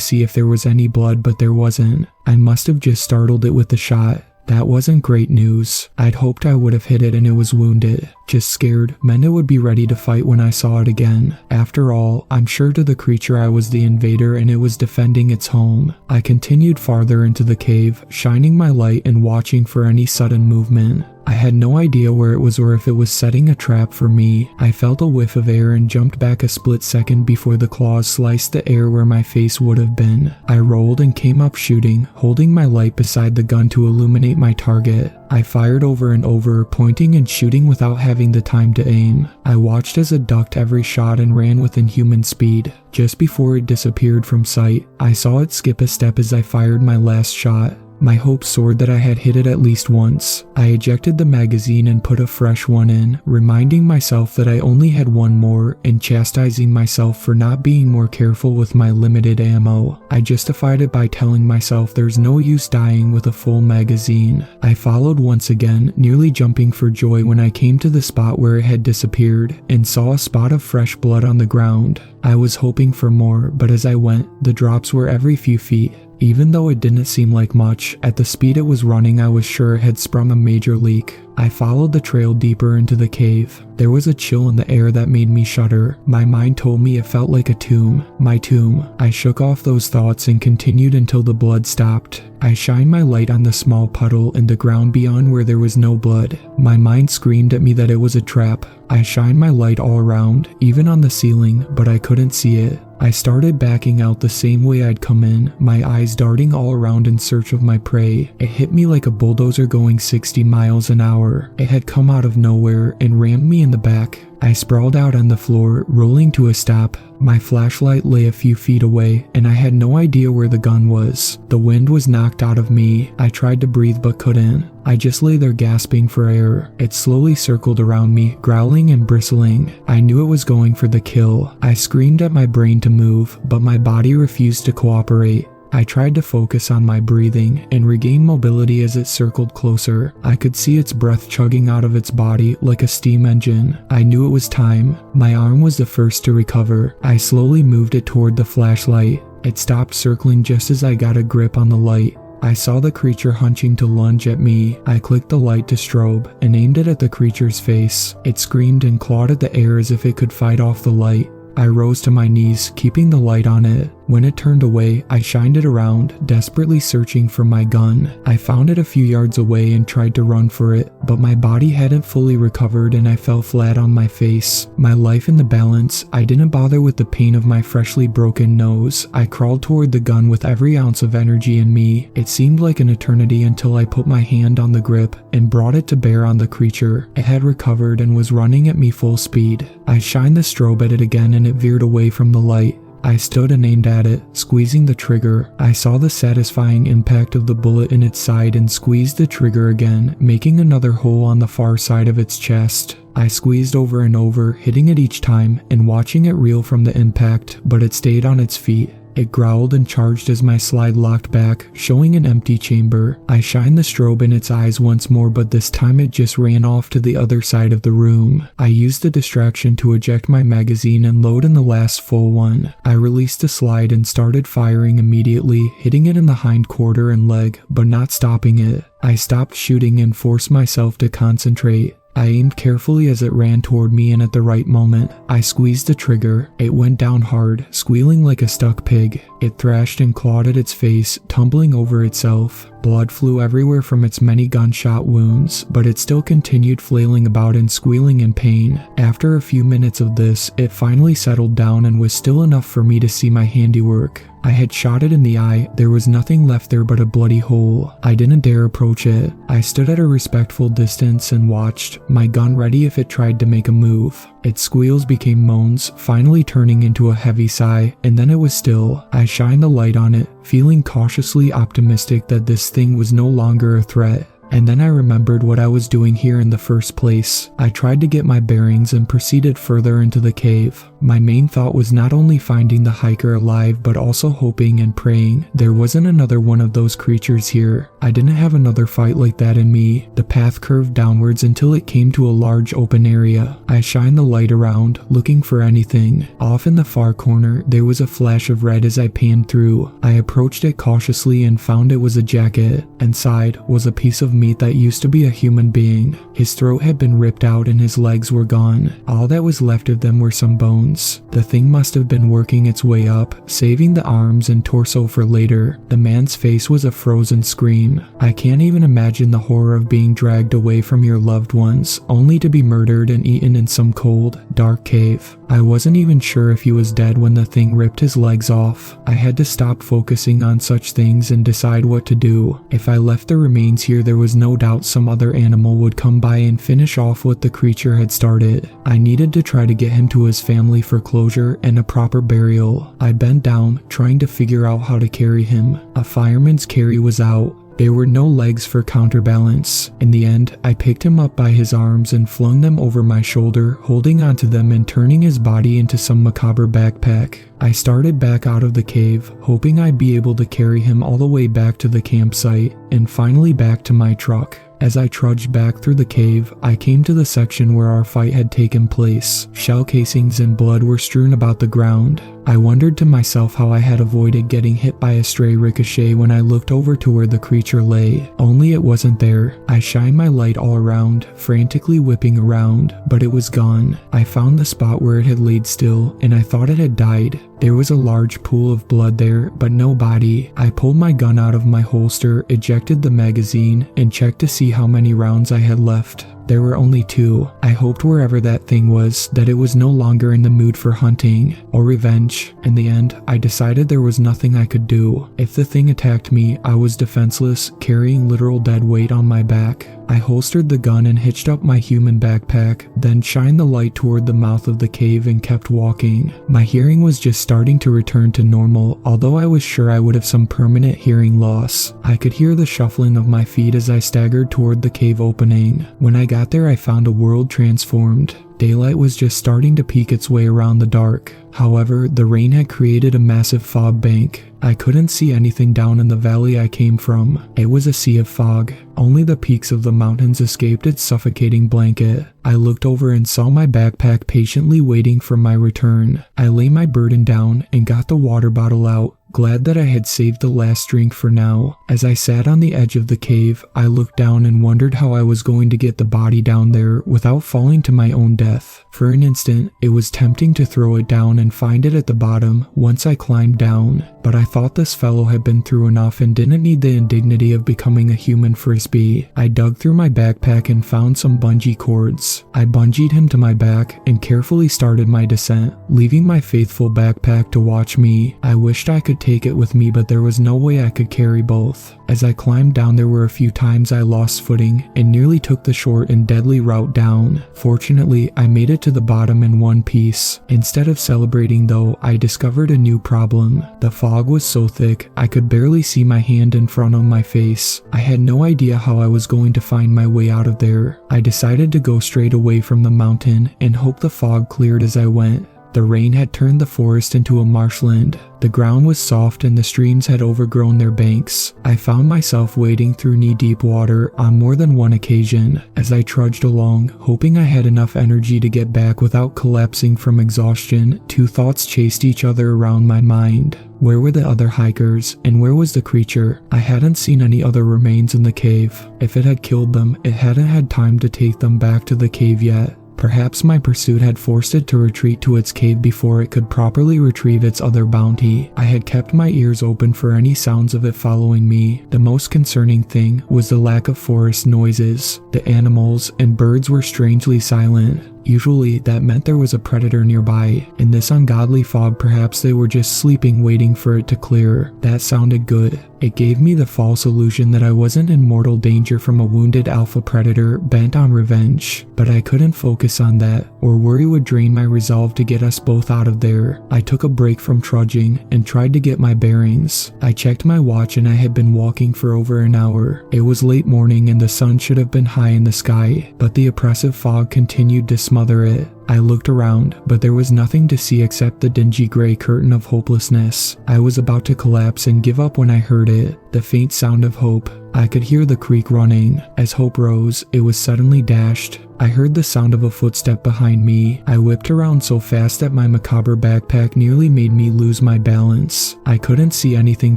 S1: see if there was any blood, but there wasn't. I must have just startled it with the shot. That wasn't great news. I'd hoped I would have hit it and it was wounded. Just scared, meant it would be ready to fight when I saw it again. After all, I'm sure to the creature I was the invader and it was defending its home. I continued farther into the cave, shining my light and watching for any sudden movement. I had no idea where it was or if it was setting a trap for me. I felt a whiff of air and jumped back a split second before the claws sliced the air where my face would have been. I rolled and came up shooting, holding my light beside the gun to illuminate my target. I fired over and over, pointing and shooting without having the time to aim. I watched as it ducked every shot and ran with inhuman speed. Just before it disappeared from sight, I saw it skip a step as I fired my last shot. My hope soared that I had hit it at least once. I ejected the magazine and put a fresh one in, reminding myself that I only had one more and chastising myself for not being more careful with my limited ammo. I justified it by telling myself there's no use dying with a full magazine. I followed once again, nearly jumping for joy when I came to the spot where it had disappeared and saw a spot of fresh blood on the ground. I was hoping for more, but as I went, the drops were every few feet. Even though it didn't seem like much, at the speed it was running I was sure it had sprung a major leak. I followed the trail deeper into the cave. There was a chill in the air that made me shudder. My mind told me it felt like a tomb. My tomb. I shook off those thoughts and continued until the blood stopped. I shined my light on the small puddle in the ground beyond where there was no blood. My mind screamed at me that it was a trap. I shined my light all around, even on the ceiling, but I couldn't see it. I started backing out the same way I'd come in, my eyes darting all around in search of my prey. It hit me like a bulldozer going 60 miles an hour. It had come out of nowhere and rammed me in the back. I sprawled out on the floor, rolling to a stop. My flashlight lay a few feet away, and I had no idea where the gun was. The wind was knocked out of me. I tried to breathe but couldn't. I just lay there gasping for air. It slowly circled around me, growling and bristling. I knew it was going for the kill. I screamed at my brain to move, but my body refused to cooperate. I tried to focus on my breathing and regain mobility as it circled closer. I could see its breath chugging out of its body like a steam engine. I knew it was time. My arm was the first to recover. I slowly moved it toward the flashlight. It stopped circling just as I got a grip on the light. I saw the creature hunching to lunge at me. I clicked the light to strobe and aimed it at the creature's face. It screamed and clawed at the air as if it could fight off the light. I rose to my knees, keeping the light on it. When it turned away, I shined it around, desperately searching for my gun. I found it a few yards away and tried to run for it, but my body hadn't fully recovered and I fell flat on my face. My life in the balance, I didn't bother with the pain of my freshly broken nose. I crawled toward the gun with every ounce of energy in me. It seemed like an eternity until I put my hand on the grip and brought it to bear on the creature. It had recovered and was running at me full speed. I shined the strobe at it again and it veered away from the light. I stood and aimed at it, squeezing the trigger. I saw the satisfying impact of the bullet in its side and squeezed the trigger again, making another hole on the far side of its chest. I squeezed over and over, hitting it each time and watching it reel from the impact, but it stayed on its feet. It growled and charged as my slide locked back, showing an empty chamber. I shined the strobe in its eyes once more, but this time it just ran off to the other side of the room. I used the distraction to eject my magazine and load in the last full one. I released the slide and started firing immediately, hitting it in the hind quarter and leg, but not stopping it. I stopped shooting and forced myself to concentrate. I aimed carefully as it ran toward me, and at the right moment, I squeezed the trigger. It went down hard, squealing like a stuck pig. It thrashed and clawed at its face, tumbling over itself. Blood flew everywhere from its many gunshot wounds, but it still continued flailing about and squealing in pain. After a few minutes of this, it finally settled down and was still enough for me to see my handiwork. I had shot it in the eye. There was nothing left there but a bloody hole. I didn't dare approach it. I stood at a respectful distance and watched, my gun ready if it tried to make a move. Its squeals became moans, finally turning into a heavy sigh, and then it was still. I shined the light on it, feeling cautiously optimistic that this thing was no longer a threat. And then I remembered what I was doing here in the first place. I tried to get my bearings and proceeded further into the cave. My main thought was not only finding the hiker alive, but also hoping and praying there wasn't another one of those creatures here. I didn't have another fight like that in me. The path curved downwards until it came to a large open area. I shined the light around, looking for anything. Off in the far corner, there was a flash of red as I panned through. I approached it cautiously and found it was a jacket. Inside was a piece of meat that used to be a human being. His throat had been ripped out and his legs were gone. All that was left of them were some bones. The thing must have been working its way up, saving the arms and torso for later. The man's face was a frozen scream. I can't even imagine the horror of being dragged away from your loved ones, only to be murdered and eaten in some cold, dark cave. I wasn't even sure if he was dead when the thing ripped his legs off. I had to stop focusing on such things and decide what to do. If I left the remains here, there was no doubt some other animal would come by and finish off what the creature had started. I needed to try to get him to his family for closure and a proper burial. I bent down, trying to figure out how to carry him. A fireman's carry was out. There were no legs for counterbalance. In the end, I picked him up by his arms and flung them over my shoulder, holding onto them and turning his body into some macabre backpack. I started back out of the cave, hoping I'd be able to carry him all the way back to the campsite, and finally back to my truck. As I trudged back through the cave, I came to the section where our fight had taken place. Shell casings and blood were strewn about the ground. I wondered to myself how I had avoided getting hit by a stray ricochet when I looked over to where the creature lay, only it wasn't there. I shined my light all around, frantically whipping around, but it was gone. I found the spot where it had laid still, and I thought it had died. There was a large pool of blood there, but no body. I pulled my gun out of my holster, ejected the magazine, and checked to see how many rounds I had left. There were only 2. I hoped wherever that thing was, that it was no longer in the mood for hunting or revenge. In the end, I decided there was nothing I could do. If the thing attacked me, I was defenseless, carrying literal dead weight on my back. I holstered the gun and hitched up my human backpack, then shined the light toward the mouth of the cave and kept walking. My hearing was just starting to return to normal, although I was sure I would have some permanent hearing loss. I could hear the shuffling of my feet as I staggered toward the cave opening. When I got there, I found a world transformed. Daylight was just starting to peek its way around the dark. However, the rain had created a massive fog bank. I couldn't see anything down in the valley I came from. It was a sea of fog. Only the peaks of the mountains escaped its suffocating blanket. I looked over and saw my backpack patiently waiting for my return. I lay my burden down and got the water bottle out, glad that I had saved the last drink for now. As I sat on the edge of the cave, I looked down and wondered how I was going to get the body down there without falling to my own death. For an instant, it was tempting to throw it down and find it at the bottom once I climbed down, but I thought this fellow had been through enough and didn't need the indignity of becoming a human frisbee. I dug through my backpack and found some bungee cords. I bungeed him to my back and carefully started my descent, leaving my faithful backpack to watch me. I wished I could take it with me, but there was no way I could carry both. As I climbed down, there were a few times I lost footing and nearly took the short and deadly route down. Fortunately, I made it to the bottom in one piece. Instead of celebrating though, I discovered a new problem. The fog was so thick, I could barely see my hand in front of my face. I had no idea how I was going to find my way out of there. I decided to go straight away from the mountain and hope the fog cleared as I went. The rain had turned the forest into a marshland. The ground was soft and the streams had overgrown their banks. I found myself wading through knee-deep water on more than one occasion. As I trudged along, hoping I had enough energy to get back without collapsing from exhaustion, 2 thoughts chased each other around my mind. Where were the other hikers, and where was the creature? I hadn't seen any other remains in the cave. If it had killed them, it hadn't had time to take them back to the cave yet. Perhaps my pursuit had forced it to retreat to its cave before it could properly retrieve its other bounty. I had kept my ears open for any sounds of it following me. The most concerning thing was the lack of forest noises. The animals and birds were strangely silent. Usually, that meant there was a predator nearby. In this ungodly fog, perhaps they were just sleeping waiting for it to clear. That sounded good. It gave me the false illusion that I wasn't in mortal danger from a wounded alpha predator bent on revenge. But I couldn't focus on that, or worry would drain my resolve to get us both out of there. I took a break from trudging and tried to get my bearings. I checked my watch and I had been walking for over an hour. It was late morning and the sun should have been high in the sky, but the oppressive fog continued to smother it. I looked around, but there was nothing to see except the dingy gray curtain of hopelessness. I was about to collapse and give up when I heard it, the faint sound of hope. I could hear the creek running. As hope rose, it was suddenly dashed. I heard the sound of a footstep behind me. I whipped around so fast that my macabre backpack nearly made me lose my balance. I couldn't see anything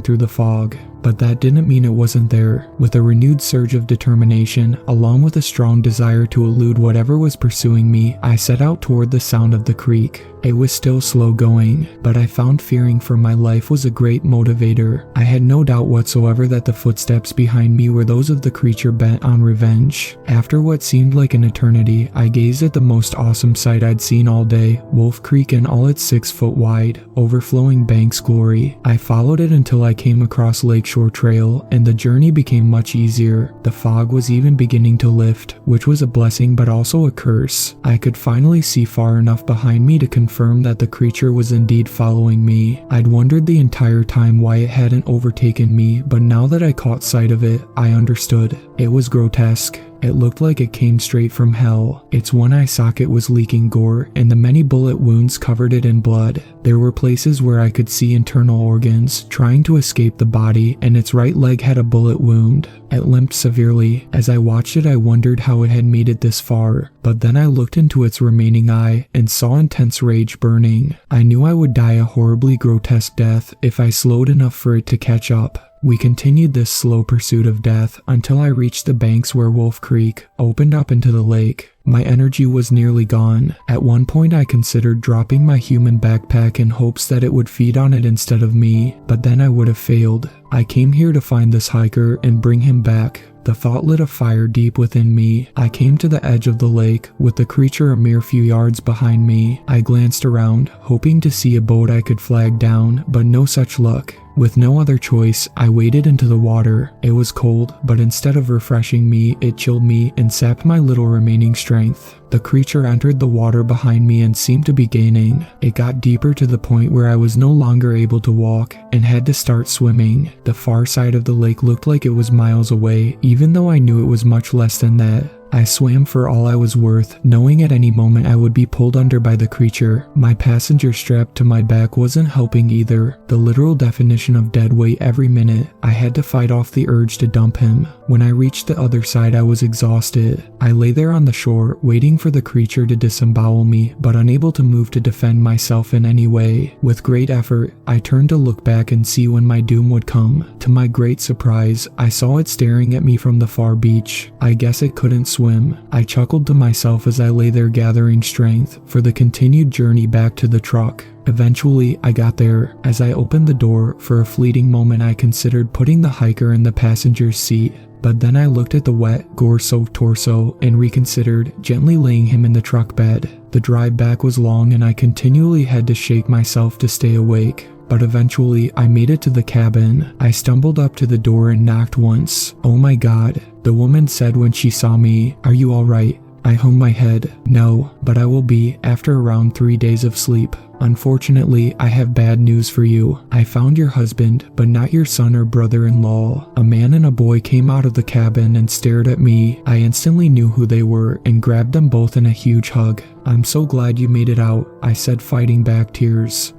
S1: through the fog, but that didn't mean it wasn't there. With a renewed surge of determination, along with a strong desire to elude whatever was pursuing me, I set out toward the sound of the creek. It was still slow going, but I found fearing for my life was a great motivator. I had no doubt whatsoever that the footsteps behind me were those of the creature bent on revenge. After what seemed like an eternity, I gazed at the most awesome sight I'd seen all day, Wolf Creek in all its 6-foot wide, overflowing banks glory. I followed it until I came across Lakeshore Trail, and the journey became much easier. The fog was even beginning to lift, which was a blessing but also a curse. I could finally see far enough behind me to confirm that the creature was indeed following me. I'd wondered the entire time why it hadn't overtaken me, but now that I caught sight of it, I understood. It was grotesque. It looked like it came straight from hell. Its one eye socket was leaking gore, and the many bullet wounds covered it in blood. There were places where I could see internal organs trying to escape the body, and its right leg had a bullet wound. It limped severely. As I watched it, I wondered how it had made it this far, but then I looked into its remaining eye and saw intense rage burning. I knew I would die a horribly grotesque death if I slowed enough for it to catch up. We continued this slow pursuit of death until I reached the banks where Wolf Creek opened up into the lake. My energy was nearly gone. At one point I considered dropping my human backpack in hopes that it would feed on it instead of me, but then I would have failed. I came here to find this hiker and bring him back. The thought lit a fire deep within me. I came to the edge of the lake, with the creature a mere few yards behind me. I glanced around, hoping to see a boat I could flag down, but no such luck. With no other choice, I waded into the water. It was cold, but instead of refreshing me, it chilled me and sapped my little remaining strength. The creature entered the water behind me and seemed to be gaining. It got deeper to the point where I was no longer able to walk and had to start swimming. The far side of the lake looked like it was miles away, even though I knew it was much less than that. I swam for all I was worth, knowing at any moment I would be pulled under by the creature. My passenger strapped to my back wasn't helping either. The literal definition of dead weight every minute. I had to fight off the urge to dump him. When I reached the other side, I was exhausted. I lay there on the shore, waiting for the creature to disembowel me, but unable to move to defend myself in any way. With great effort, I turned to look back and see when my doom would come. To my great surprise, I saw it staring at me from the far beach. I guess it couldn't swim. I chuckled to myself as I lay there gathering strength for the continued journey back to the truck. Eventually, I got there. As I opened the door, for a fleeting moment I considered putting the hiker in the passenger's seat. But then I looked at the wet, gore-soaked torso and reconsidered, gently laying him in the truck bed. The drive back was long and I continually had to shake myself to stay awake. But eventually, I made it to the cabin. I stumbled up to the door and knocked once. "Oh my God," the woman said when she saw me. "Are you alright?" I hung my head. "No, but I will be after around 3 days of sleep. Unfortunately, I have bad news for you. I found your husband, but not your son or brother-in-law." A man and a boy came out of the cabin and stared at me. I instantly knew who they were and grabbed them both in a huge hug. "I'm so glad you made it out," I said, fighting back tears.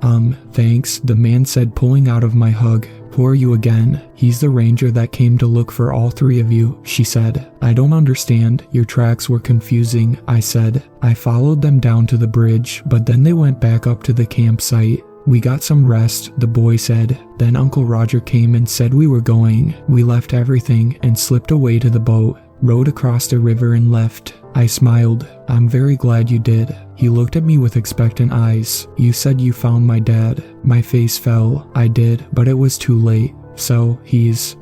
S1: Thanks," the man said, pulling out of my hug. "Who are you again?" "He's the ranger that came to look for all three of you," she said. "I don't understand. Your tracks were confusing," I said. I followed them down to the bridge, but then they went back up to the campsite. "We got some rest," the boy said. "Then Uncle Roger came and said we were going. We left everything and slipped away to the boat, rowed across the river and left." I smiled. "I'm very glad you did." He looked at me with expectant eyes. "You said you found my dad." My face fell. "I did, but it was too late." "So,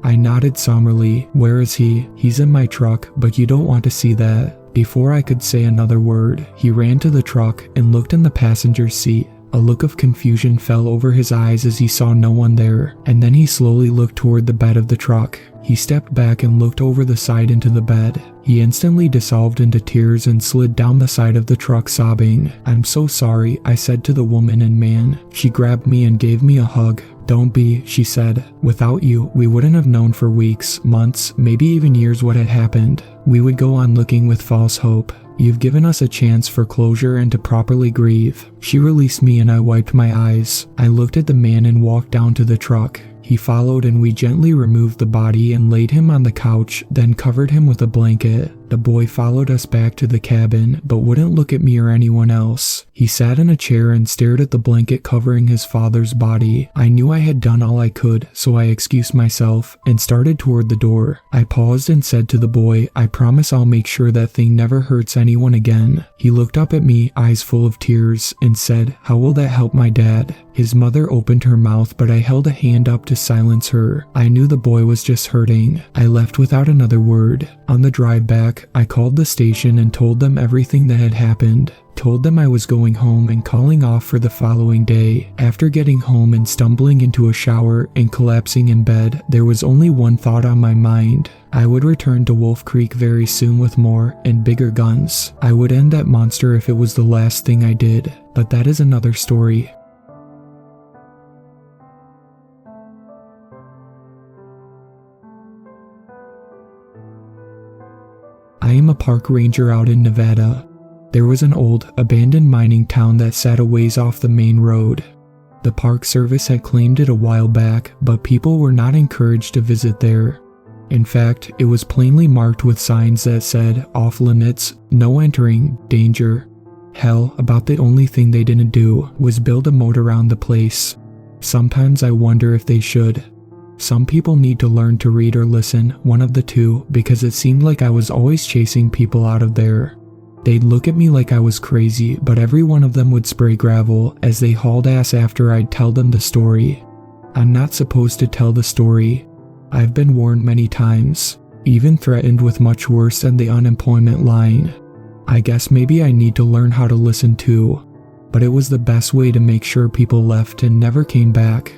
S1: I nodded somberly. "Where is he?" "He's in my truck, but you don't want to see that." Before I could say another word, he ran to the truck and looked in the passenger seat. A look of confusion fell over his eyes as he saw no one there, and then he slowly looked toward the bed of the truck. He stepped back and looked over the side into the bed. He instantly dissolved into tears and slid down the side of the truck sobbing. "I'm so sorry," I said to the woman and man. She grabbed me and gave me a hug. "Don't be," she said. "Without you, we wouldn't have known for weeks, months, maybe even years what had happened. We would go on looking with false hope. You've given us a chance for closure and to properly grieve." She released me and I wiped my eyes. I looked at the man and walked down to the truck. He followed and we gently removed the body and laid him on the couch, then covered him with a blanket. The boy followed us back to the cabin, but wouldn't look at me or anyone else. He sat in a chair and stared at the blanket covering his father's body. I knew I had done all I could, so I excused myself and started toward the door. I paused and said to the boy, "I promise I'll make sure that thing never hurts anyone again." He looked up at me, eyes full of tears, and said, "How will that help my dad?" His mother opened her mouth, but I held a hand up to silence her. I knew the boy was just hurting. I left without another word. On the drive back, I called the station and told them everything that had happened. Told them I was going home and calling off for the following day. After getting home and stumbling into a shower and collapsing in bed, there was only one thought on my mind. I would return to Wolf Creek very soon with more and bigger guns. I would end that monster if it was the last thing I did. But that is another story. I am park ranger out in Nevada. There was an old, abandoned mining town that sat a ways off the main road. The Park Service had claimed it a while back, but people were not encouraged to visit there. In fact, it was plainly marked with signs that said, "Off limits, no entering, danger." Hell, about the only thing they didn't do was build a moat around the place. Sometimes I wonder if they should. Some people need to learn to read or listen, one of the two, because it seemed like I was always chasing people out of there. They'd look at me like I was crazy, but every one of them would spray gravel as they hauled ass after I'd tell them the story. I'm not supposed to tell the story. I've been warned many times, even threatened with much worse than the unemployment line. I guess maybe I need to learn how to listen too, but it was the best way to make sure people left and never came back.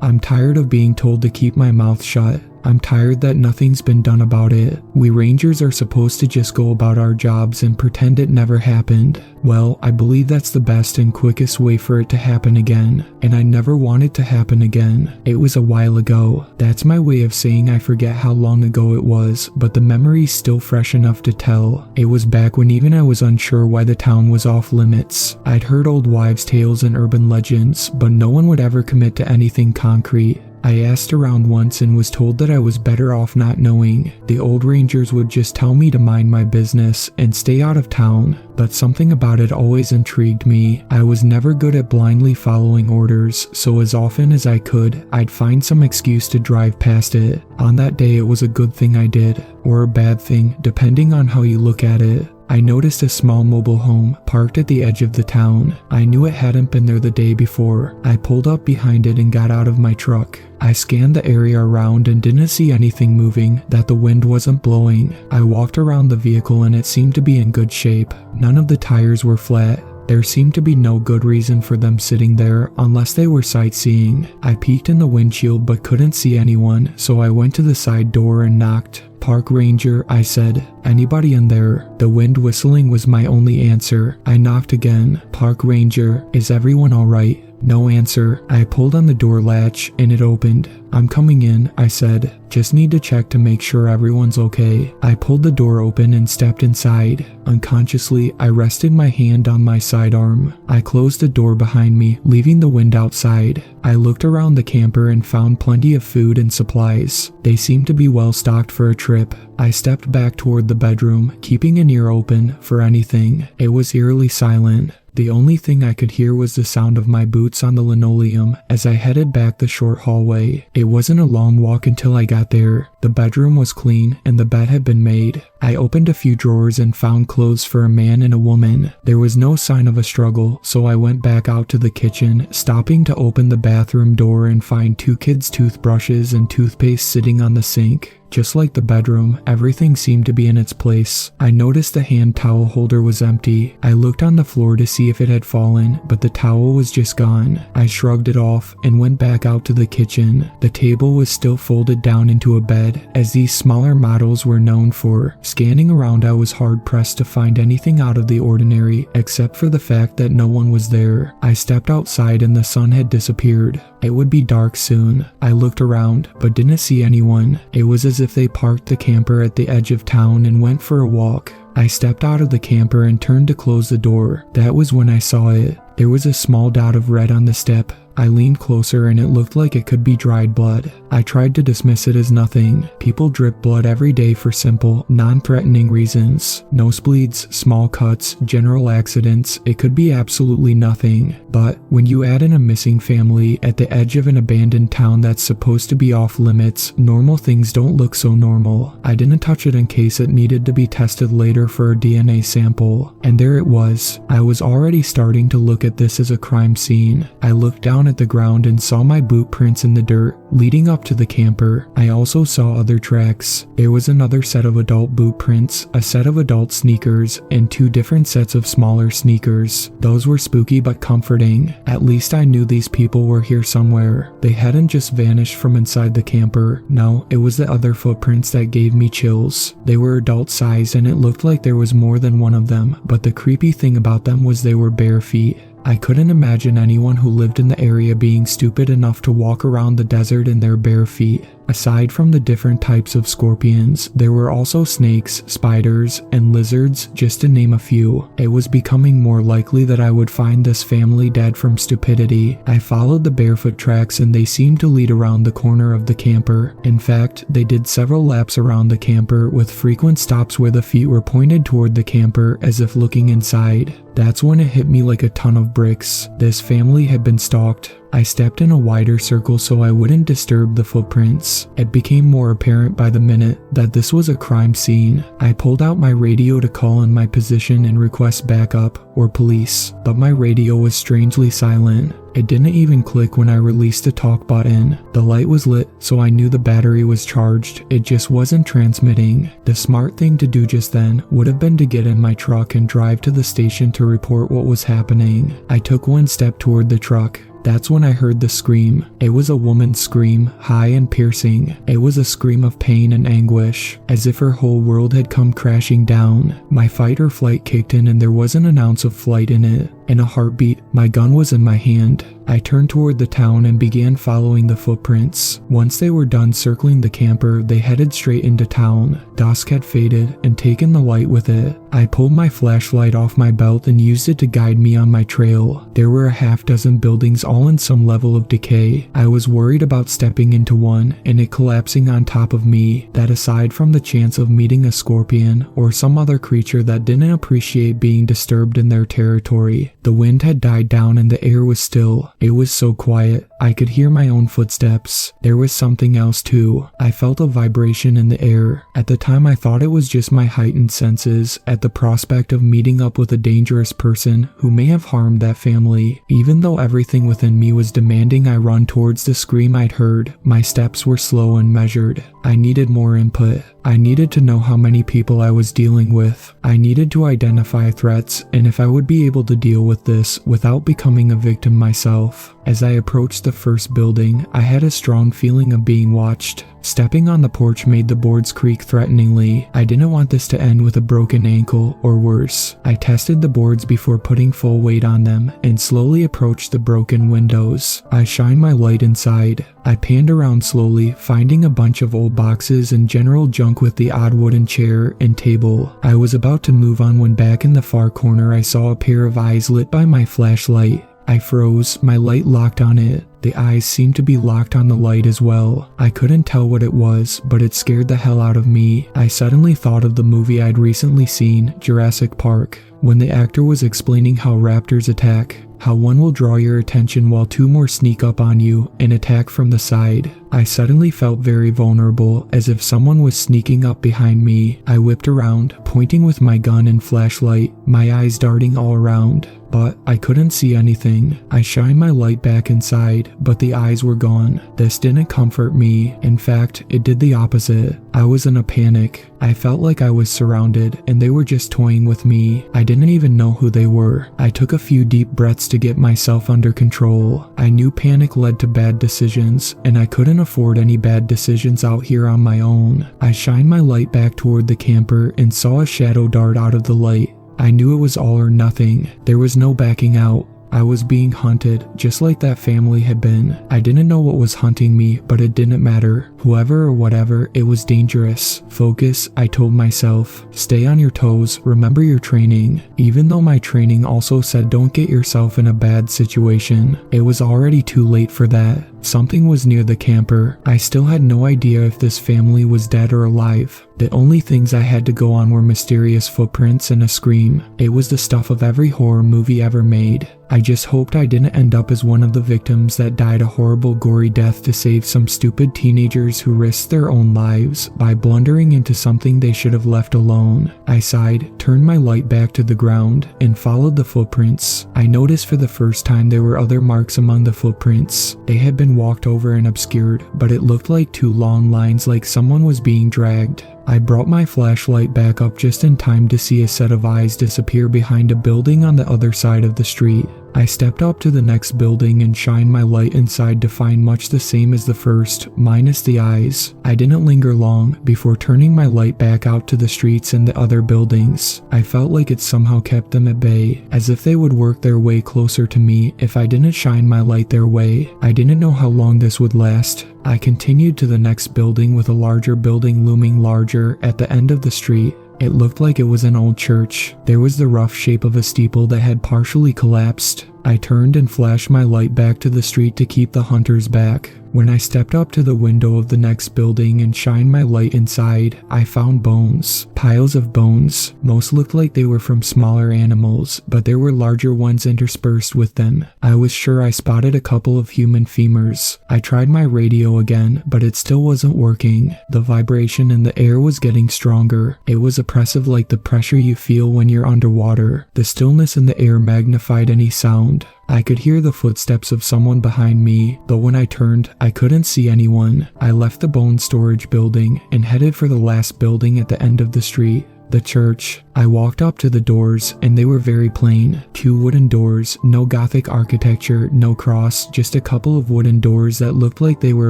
S1: I'm tired of being told to keep my mouth shut. I'm tired that nothing's been done about it. We rangers are supposed to just go about our jobs and pretend it never happened. Well, I believe that's the best and quickest way for it to happen again, and I never want it to happen again. It was a while ago. That's my way of saying I forget how long ago it was, but the memory's still fresh enough to tell. It was back when even I was unsure why the town was off limits. I'd heard old wives' tales and urban legends, but no one would ever commit to anything concrete. I asked around once and was told that I was better off not knowing. The old rangers would just tell me to mind my business and stay out of town, but something about it always intrigued me. I was never good at blindly following orders, so as often as I could, I'd find some excuse to drive past it. On that day it was a good thing I did, or a bad thing, depending on how you look at it. I noticed a small mobile home parked at the edge of the town. I knew it hadn't been there the day before. I pulled up behind it and got out of my truck. I scanned the area around and didn't see anything moving, that the wind wasn't blowing. I walked around the vehicle and it seemed to be in good shape. None of the tires were flat. There seemed to be no good reason for them sitting there unless they were sightseeing. I peeked in the windshield but couldn't see anyone, so I went to the side door and knocked. "Park ranger," I said. "Anybody in there?" The wind whistling was my only answer. I knocked again. "Park ranger, is everyone alright?" No answer. I pulled on the door latch and it opened. "I'm coming in," I said. "Just need to check to make sure everyone's okay." I pulled the door open and stepped inside. Unconsciously, I rested my hand on my sidearm. I closed the door behind me, leaving the wind outside. I looked around the camper and found plenty of food and supplies. They seemed to be well stocked for a trip. I stepped back toward the bedroom, keeping an ear open for anything. It was eerily silent. The only thing I could hear was the sound of my boots on the linoleum as I headed back the short hallway. It wasn't a long walk until I got there. The bedroom was clean and the bed had been made. I opened a few drawers and found clothes for a man and a woman. There was no sign of a struggle, so I went back out to the kitchen, stopping to open the bathroom door and find 2 kids' toothbrushes and toothpaste sitting on the sink. Just like the bedroom, everything seemed to be in its place. I noticed the hand towel holder was empty. I looked on the floor to see if it had fallen, but the towel was just gone. I shrugged it off and went back out to the kitchen. The table was still folded down into a bed, as these smaller models were known for. Scanning around, I was hard-pressed to find anything out of the ordinary, except for the fact that no one was there. I stepped outside and the sun had disappeared. It would be dark soon. I looked around, but didn't see anyone. It was as if they parked the camper at the edge of town and went for a walk. I stepped out of the camper and turned to close the door. That was when I saw it. There was a small dot of red on the step. I leaned closer and it looked like it could be dried blood. I tried to dismiss it as nothing. People drip blood every day for simple, non-threatening reasons. Nosebleeds, small cuts, general accidents, it could be absolutely nothing. But when you add in a missing family at the edge of an abandoned town that's supposed to be off limits, normal things don't look so normal. I didn't touch it in case it needed to be tested later for a DNA sample. And there it was. I was already starting to look at this as a crime scene. I looked down at the ground and saw my boot prints in the dirt leading up to the camper. I also saw other tracks. There was another set of adult boot prints, a set of adult sneakers, and 2 different sets of smaller sneakers. Those were spooky but comforting. At least I knew these people were here somewhere. They hadn't just vanished from inside the camper. No, it was the other footprints that gave me chills. They were adult sized and it looked like there was more than one of them, but the creepy thing about them was they were bare feet. I couldn't imagine anyone who lived in the area being stupid enough to walk around the desert in their bare feet. Aside from the different types of scorpions, there were also snakes, spiders, and lizards, just to name a few. It was becoming more likely that I would find this family dead from stupidity. I followed the barefoot tracks and they seemed to lead around the corner of the camper. In fact, they did several laps around the camper with frequent stops where the feet were pointed toward the camper as if looking inside. That's when it hit me like a ton of bricks. This family had been stalked. I stepped in a wider circle so I wouldn't disturb the footprints. It became more apparent by the minute that this was a crime scene. I pulled out my radio to call in my position and request backup or police, but my radio was strangely silent. It didn't even click when I released the talk button. The light was lit, so I knew the battery was charged. It just wasn't transmitting. The smart thing to do just then would have been to get in my truck and drive to the station to report what was happening. I took one step toward the truck. That's when I heard the scream. It was a woman's scream, high and piercing. It was a scream of pain and anguish, as if her whole world had come crashing down. My fight or flight kicked in and there wasn't an ounce of flight in it. In a heartbeat, my gun was in my hand. I turned toward the town and began following the footprints. Once they were done circling the camper, they headed straight into town. Dusk had faded and taken the light with it. I pulled my flashlight off my belt and used it to guide me on my trail. There were a half-dozen buildings all in some level of decay. I was worried about stepping into one and it collapsing on top of me. That aside from the chance of meeting a scorpion or some other creature that didn't appreciate being disturbed in their territory, the wind had died down and the air was still. It was so quiet, I could hear my own footsteps. There was something else too. I felt a vibration in the air. At the time I thought it was just my heightened senses at the prospect of meeting up with a dangerous person who may have harmed that family. Even though everything within me was demanding I run towards the scream I'd heard, my steps were slow and measured. I needed more input. I needed to know how many people I was dealing with. I needed to identify threats and if I would be able to deal with this without becoming a victim myself. As I approached the first building, I had a strong feeling of being watched. Stepping on the porch made the boards creak threateningly. I didn't want this to end with a broken ankle or worse. I tested the boards before putting full weight on them and slowly approached the broken windows. I shined my light inside. I panned around slowly, finding a bunch of old boxes and general junk with the odd wooden chair and table. I was about to move on when back in the far corner I saw a pair of eyes lit by my flashlight. I froze, my light locked on it. The eyes seemed to be locked on the light as well. I couldn't tell what it was, but it scared the hell out of me. I suddenly thought of the movie I'd recently seen, Jurassic Park, when the actor was explaining how raptors attack, how one will draw your attention while two more sneak up on you and attack from the side. I suddenly felt very vulnerable, as if someone was sneaking up behind me. I whipped around, pointing with my gun and flashlight, my eyes darting all around. But I couldn't see anything. I shined my light back inside, but the eyes were gone. This didn't comfort me. In fact, it did the opposite. I was in a panic. I felt like I was surrounded, and they were just toying with me. I didn't even know who they were. I took a few deep breaths to get myself under control. I knew panic led to bad decisions, and I couldn't afford any bad decisions out here on my own. I shined my light back toward the camper and saw a shadow dart out of the light. I knew it was all or nothing. There was no backing out. I was being hunted, just like that family had been. I didn't know what was hunting me, but it didn't matter. Whoever or whatever, it was dangerous. Focus, I told myself. Stay on your toes, remember your training. Even though my training also said don't get yourself in a bad situation, it was already too late for that. Something was near the camper. I still had no idea if this family was dead or alive. The only things I had to go on were mysterious footprints and a scream. It was the stuff of every horror movie ever made. I just hoped I didn't end up as one of the victims that died a horrible gory death to save some stupid teenagers who risked their own lives by blundering into something they should have left alone. I sighed, turned my light back to the ground, and followed the footprints. I noticed for the first time there were other marks among the footprints. They had been walked over and obscured, but it looked like two long lines like someone was being dragged. I brought my flashlight back up just in time to see a set of eyes disappear behind a building on the other side of the street. I stepped up to the next building and shined my light inside to find much the same as the first, minus the eyes. I didn't linger long before turning my light back out to the streets and the other buildings. I felt like it somehow kept them at bay, as if they would work their way closer to me if I didn't shine my light their way. I didn't know how long this would last. I continued to the next building with a larger building looming larger at the end of the street. It looked like it was an old church. There was the rough shape of a steeple that had partially collapsed. I turned and flashed my light back to the street to keep the hunters back. When I stepped up to the window of the next building and shined my light inside, I found bones. Piles of bones. Most looked like they were from smaller animals, but there were larger ones interspersed with them. I was sure I spotted a couple of human femurs. I tried my radio again, but it still wasn't working. The vibration in the air was getting stronger. It was oppressive, like the pressure you feel when you're underwater. The stillness in the air magnified any sound. I could hear the footsteps of someone behind me, though when I turned, I couldn't see anyone. I left the bone storage building and headed for the last building at the end of the street, the church. I walked up to the doors, and they were very plain. 2 wooden doors, no Gothic architecture, no cross, just a couple of wooden doors that looked like they were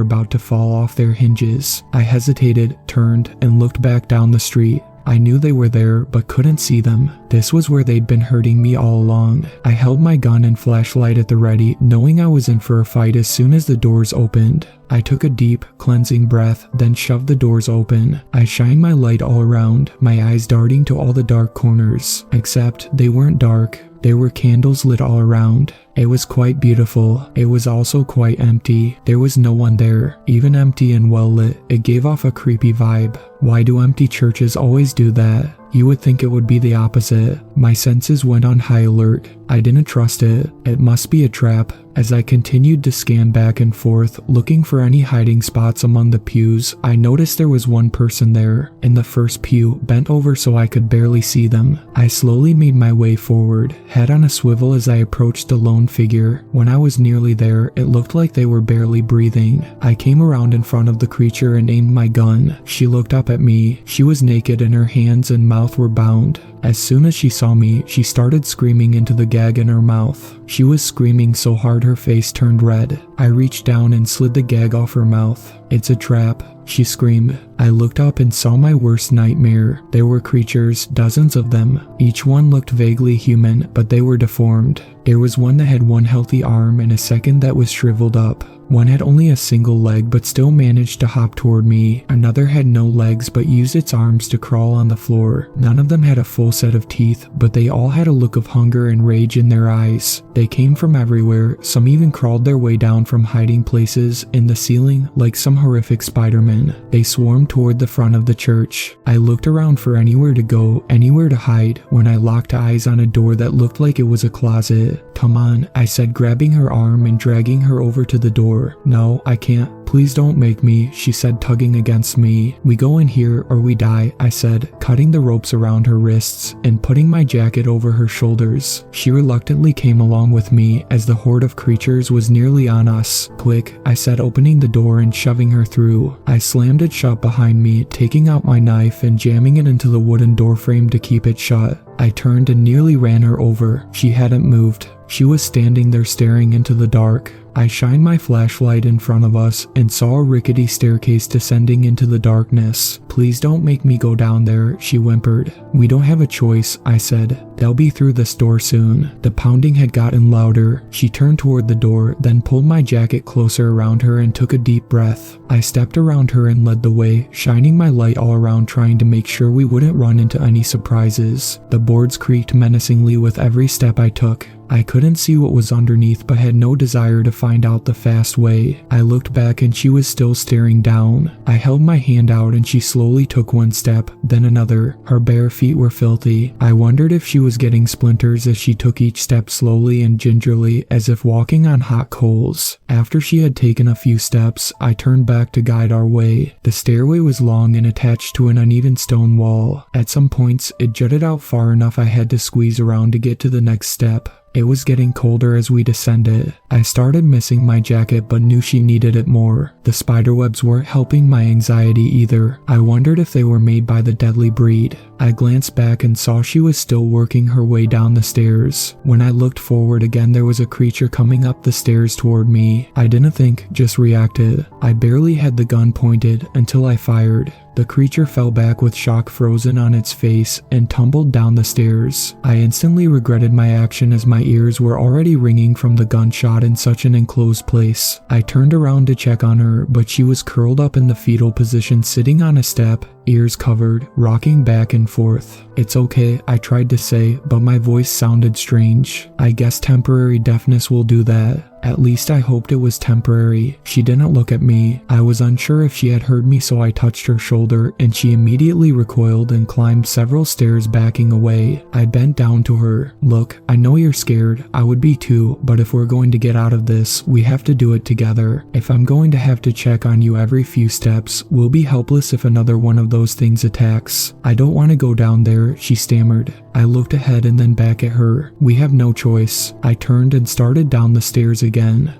S1: about to fall off their hinges. I hesitated, turned, and looked back down the street. I knew they were there, but couldn't see them. This was where they'd been hurting me all along. I held my gun and flashlight at the ready, knowing I was in for a fight as soon as the doors opened. I took a deep, cleansing breath, then shoved the doors open. I shined my light all around, my eyes darting to all the dark corners. Except, they weren't dark. There were candles lit all around. It was quite beautiful. It was also quite empty. There was no one there. Even empty and well lit, it gave off a creepy vibe. Why do empty churches always do that? You would think it would be the opposite. My senses went on high alert. I didn't trust it. It must be a trap. As I continued to scan back and forth, looking for any hiding spots among the pews, I noticed there was one person there, in the first pew, bent over so I could barely see them. I slowly made my way forward, head on a swivel as I approached the lone figure. When I was nearly there, it looked like they were barely breathing. I came around in front of the creature and aimed my gun. She looked up at me. She was naked and her hands and mouth were bound. As soon as she saw me, she started screaming into the gag in her mouth. She was screaming so hard her face turned red. I reached down and slid the gag off her mouth. "It's a trap," she screamed. I looked up and saw my worst nightmare. There were creatures, dozens of them. Each one looked vaguely human, but they were deformed. There was one that had one healthy arm and a second that was shriveled up. One had only a single leg but still managed to hop toward me. Another had no legs but used its arms to crawl on the floor. None of them had a full set of teeth, but they all had a look of hunger and rage in their eyes. They came from everywhere. Some even crawled their way down from hiding places in the ceiling like some horrific Spider-Man. They swarmed toward the front of the church. I looked around for anywhere to go, anywhere to hide, when I locked eyes on a door that looked like it was a closet. "Come on," I said, grabbing her arm and dragging her over to the door. "No, I can't. Please don't make me," she said, tugging against me. "We go in here or we die," I said, cutting the ropes around her wrists and putting my jacket over her shoulders. She reluctantly came along with me as the horde of creatures was nearly on us. "Quick," I said, opening the door and shoving her through. I slammed it shut behind me, taking out my knife and jamming it into the wooden doorframe to keep it shut. I turned and nearly ran her over. She hadn't moved. She was standing there staring into the dark. I shined my flashlight in front of us and saw a rickety staircase descending into the darkness. "Please don't make me go down there," she whimpered. "We don't have a choice," I said. "They'll be through this door soon." The pounding had gotten louder. She turned toward the door, then pulled my jacket closer around her and took a deep breath. I stepped around her and led the way, shining my light all around trying to make sure we wouldn't run into any surprises. The boards creaked menacingly with every step I took. I couldn't see what was underneath but had no desire to find out the fast way. I looked back and she was still staring down. I held my hand out and she slowly took one step, then another. Her bare feet were filthy. I wondered if she was getting splinters as she took each step slowly and gingerly, as if walking on hot coals. After she had taken a few steps, I turned back to guide our way. The stairway was long and attached to an uneven stone wall. At some points, it jutted out far enough I had to squeeze around to get to the next step. It was getting colder as we descended. I started missing my jacket but knew she needed it more. The spiderwebs weren't helping my anxiety either. I wondered if they were made by the deadly breed. I glanced back and saw she was still working her way down the stairs. When I looked forward again, there was a creature coming up the stairs toward me. I didn't think, just reacted. I barely had the gun pointed until I fired. The creature fell back with shock frozen on its face and tumbled down the stairs. I instantly regretted my action as my ears were already ringing from the gunshot in such an enclosed place. I turned around to check on her, but she was curled up in the fetal position sitting on a step, ears covered, rocking back and forth. "It's okay," I tried to say, but my voice sounded strange. "I guess temporary deafness will do that." At least I hoped it was temporary. She didn't look at me. I was unsure if she had heard me, so I touched her shoulder and she immediately recoiled and climbed several stairs, backing away. I bent down to her. "Look, I know you're scared. I would be too, but if we're going to get out of this, we have to do it together. If I'm going to have to check on you every few steps, we'll be helpless if another one of those things attacks. I don't want to go down there," she stammered. I looked ahead and then back at her. "We have no choice." I turned and started down the stairs again.